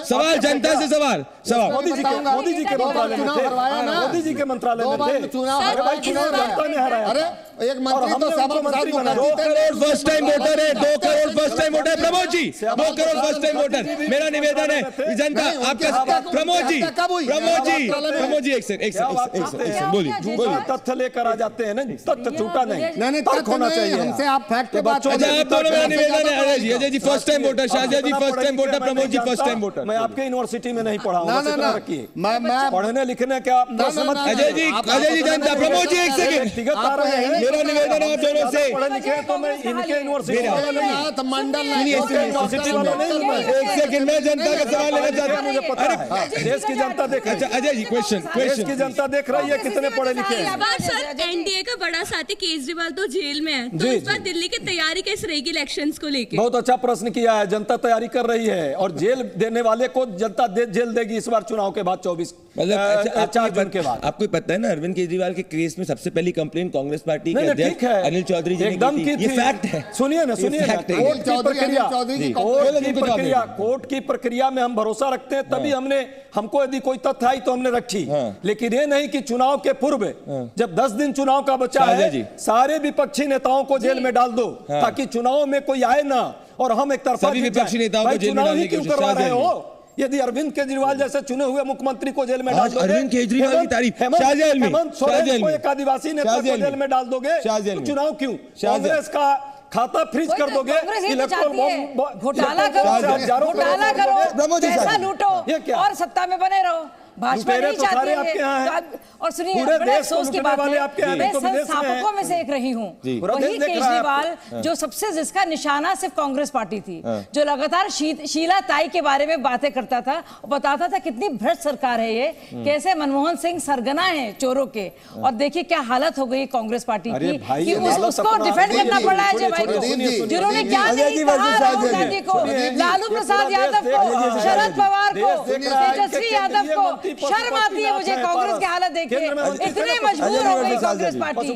A: सवाल जनता से, सवाल
G: मोदी जी के मंत्रालय में थे, मोदी जी के मंत्रालय में थे,
I: अरे एक मंत्री तो
C: फर्स्ट टाइम वोटर है, 2 करोड़ फर्स्ट टाइम वोटर है Pramod ji, 2 crore first time voter. मेरा निवेदन है जनता आपका, प्रमोद जी एक सेकंड बोलिए।
G: तथ्य लेकर आ जाते हैं ना, तथ्य झूठा नहीं, तर्क होना चाहिए
I: हमसे। आप फैक्ट पे बात,
C: अच्छा आप दोनों, मेरा निवेदन है, Ajay ji first time voter, Shahjahan जी first time voter, Pramod ji first time voter.
G: मैं आपके यूनिवर्सिटी में नहीं पढ़ा हूं,
I: मैं
G: पढ़ने लिखने क्या
C: अजय जी जनता, प्रमोद जी एक सेकंड, मेरा निवेदन है आप दोनों से,
G: पढ़े लिखे तो मैं इनके यूनिवर्सिटी
I: मंडल
C: एक सेकंड, मैं जनता का सवाल लेना चाहता हूं, मुझे पता है
G: देश की जनता देख रही है।
C: अजय जी क्वेश्चन,
G: देश की जनता देख रही है कितने पढ़े लिखे हैं।
P: सर एनडीए का बड़ा साथी केजरीवाल तो जेल में है, तो इस बार दिल्ली की तैयारी कैसे रहेगी इलेक्शंस को लेकर?
G: बहुत अच्छा प्रश्न किया है, जनता तैयारी कर रही है और जेल देने वाले को जनता जेल देगी इस बार चुनाव के बाद 24 4 जून के बाद।
A: आपको पता है ना, अरविंद केजरीवाल के केस में सबसे पहली कंप्लेंट कांग्रेस पार्टी के
G: अध्यक्ष
A: अनिल चौधरी जी ने
G: एकदम की थी।
A: ये फैक्ट है,
G: सुनिए ना, कोर्ट की प्रक्रिया में हम भरोसा रखते हैं, तभी हमको यदि कोई तथ्य आई तो हमने रखी, लेकिन ये नहीं कि चुनाव के पूर्व जब 10 दिन चुनाव का बचा है सारे विपक्षी नेताओं को जेल में डाल दो, ताकि चुनाव में कोई आए ना और हम एक तरफा
A: विपक्षी नेताओं को जेल में डालने की
G: करवा रहे हो। यदि अरविंद केजरीवाल जैसे चुने हुए मुख्यमंत्री को जेल में डाल दोगे,
A: अरविंद केजरीवाल की तारीफ,
G: हेमंत सोरेन को एक आदिवासी नेता को जेल में डाल दोगे, तो चुनाव क्यों? कांग्रेस का खाता फ्रीज कर दोगे,
H: घोटाला करो, पैसा लूटो और सत्ता में बने रहो। भाजपा नहीं चाहती है। और सुनिए, बड़े अफसोस की बात है, मैं संस्थापकों में से एक रही हूँ, वही केजरीवाल जो सबसे, जिसका निशाना सिर्फ कांग्रेस पार्टी थी, जो लगातार शीला ताई के बारे में बातें करता था और बताता था कितनी भ्रष्ट सरकार है ये, कैसे मनमोहन सिंह सरगना है चोरों के, और देखिए क्या हालत हो गई कांग्रेस पार्टी की कि उसको डिफेंड करना पड़ा है अजय भाई को, जिन्होंने क्या नहीं कहा राहुल गांधी को, लालू प्रसाद यादव को, शरद पवार को, तेजस्वी यादव को। शर्म आती है मुझे कांग्रेस की हालत देख के, इतने मजबूर हो गई कांग्रेस पार्टी,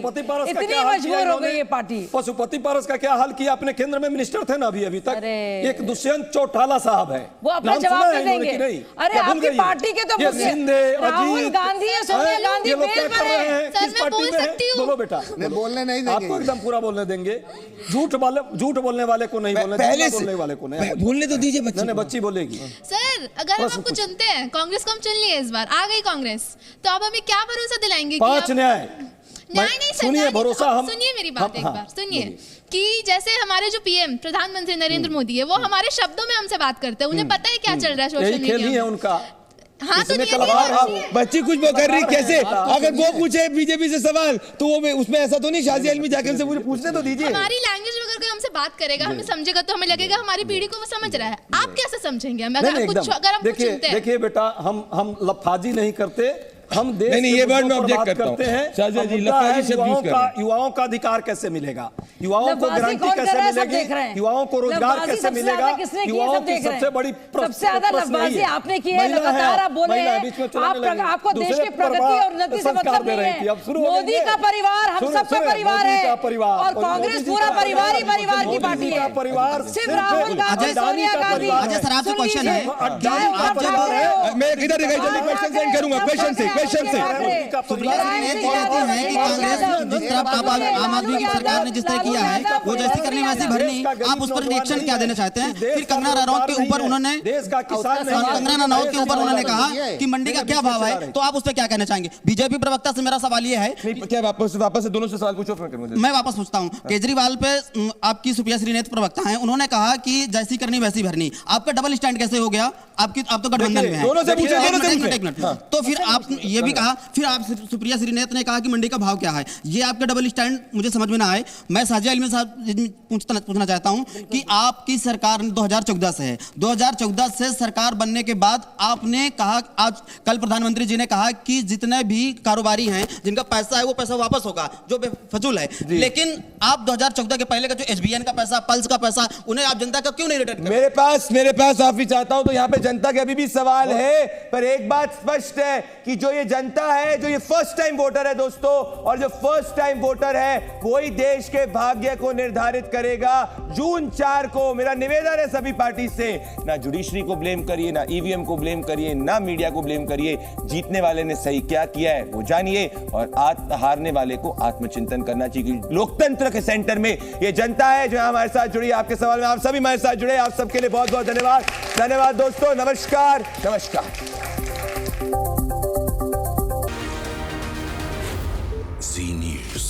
H: इतनी मजबूर हो गई ये पार्टी।
G: पशुपति पारस का क्या हाल किया? अपने केंद्र में मिनिस्टर थे ना अभी तक, एक दुष्यंत चौटाला साहब है,
H: वो अपना जवाब दे देंगे। अरे आपकी पार्टी के तो राहुल गांधी, सोनिया गांधी बेल पर है,
J: बोल सकती हूँ।
G: बोलो बेटा,
I: बोलने नहीं देंगे,
G: आपको एकदम पूरा बोलने देंगे। झूठ बोलने वाले को नहीं बोलने,
A: पहले
G: बोलने वाले को नहीं
A: बोलने तो दीजिए बच्ची।
G: नहीं, बच्ची बोलेगी।
J: सर अगर हम आपको चुनते हैं, कांग्रेस को हम चुन लिए इस बार, आ गई कांग्रेस, तो आप हमें क्या भरोसा दिलाएंगे?
G: 5 न्याय
J: नहीं
G: सुनिए, भरोसा हम
J: सुनिए मेरी बात एक बार सुनिए कि जैसे हमारे जो पीएम प्रधानमंत्री नरेंद्र मोदी है, वो हमारे शब्दों में हमसे बात करते हैं, उन्हें पता है क्या चल रहा है सोशल मीडिया में।
G: खेल है उनका।
J: हाँ तो
A: बच्ची कुछ वो कर रही कैसे? अगर वो पूछे बीजेपी से सवाल तो वो उसमें ऐसा तो नहीं शाजी आलमी जाके हमसे पूछने तो दीजिए।
J: हमारी लैंग्वेज में अगर कोई हमसे बात करेगा, हमें समझेगा, तो हमें लगेगा हमारी पीढ़ी को वो समझ रहा है। आप कैसे समझेंगे हमें? अगर हम चुनते हैं।
G: देखिए बेटा, हम लफाजी नहीं करते, हम देश
A: नहीं ये वर्ड में ऑब्जेक्ट
G: करते हैं। युवाओं का अधिकार कैसे मिलेगा, युवाओं को गारंटी कैसे मिलेगी, युवाओं को रोजगार कैसे मिलेगा, युवाओं की सबसे बड़ी
H: सबसे ज्यादा लफाजी आपने की है, लगातार आप बोले हैं, आपको देश की प्रगति और उन्नति से मतलब नहीं है। मोदी का परिवार हम सबका परिवार है, और कांग्रेस पूरा परिवार ही परिवार की पार्टी है। सिर्फ राहुल गांधी, सोनिया गांधी।
Q: अजय सर, आपसे क्वेश्चन है,
A: मैं इधर जल्दी क्वेश्चन सेंड करूंगा, क्वेश्चन से
Q: जिस तरह आम आदमी की सरकार ने जिस तरह किया है, वो जैसी करनी वैसी भरनी, आप उस पर रिएक्शन क्या देना चाहते हैं? फिर कंगना रनौत के ऊपर उन्होंने कहा कि मंडी का क्या भाव है, तो आप उस पर क्या कहना चाहेंगे? बीजेपी प्रवक्ता से मेरा सवाल ये है,
A: क्या वापस से दोनों से सवाल पूछो,
Q: मैं वापस पूछता हूँ। केजरीवाल पे आपकी सुप्रिया श्रीनेत प्रवक्ता हैं, उन्होंने कहा कि जैसी करनी वैसी भरनी, आपका डबल स्टैंड कैसे हो गया? आप तो गठबंधन में हैं। तो फिर आप ये भी कहा, फिर आप सुप्रिया श्रीनेत ने कहा कि मंडी का भाव क्या है। ये आपका डबल स्टैंड मुझे समझ में ना आए। मैं साजी आलमी साहब पूछना चाहता हूं कि आपकी सरकार 2014 से है, 2014 से सरकार बनने के बाद आपने कहा, आज कल प्रधानमंत्री जी ने कहा कि जितने भी कारोबारी हैं जिनका पैसा है वो पैसा वापस होगा जो बेफजूल है, लेकिन आप 2014 के पहले का जो एसबीएन का पैसा, पल्स का पैसा, उन्हें आप जनता का क्यों नहीं रिटर्न?
A: मेरे पास माफी चाहता हूं, तो यहाँ पे जनता के अभी भी सवाल है, पर एक बात स्पष्ट है कि जो ये जनता है, जो ये फर्स्ट टाइम वोटर है दोस्तों, और जो फर्स्ट टाइम वोटर है वही देश के भाग्य को निर्धारित करेगा जून 4 को। मेरा निवेदन है सभी पार्टी से, ना जुडिशरी को ब्लेम करिए, ना ईवीएम को ब्लेम करिए, ना मीडिया को ब्लेम करिए। जीतने वाले ने सही क्या किया है वो जानिए, और हारने वाले को आत्मचिंतन करना चाहिए। लोकतंत्र के सेंटर में ये जनता है जो हमारे साथ जुड़ी। आपके सवाल में आप सभी हमारे साथ जुड़े, आप सबके लिए बहुत बहुत धन्यवाद दोस्तों। नमस्कार।
R: Z News.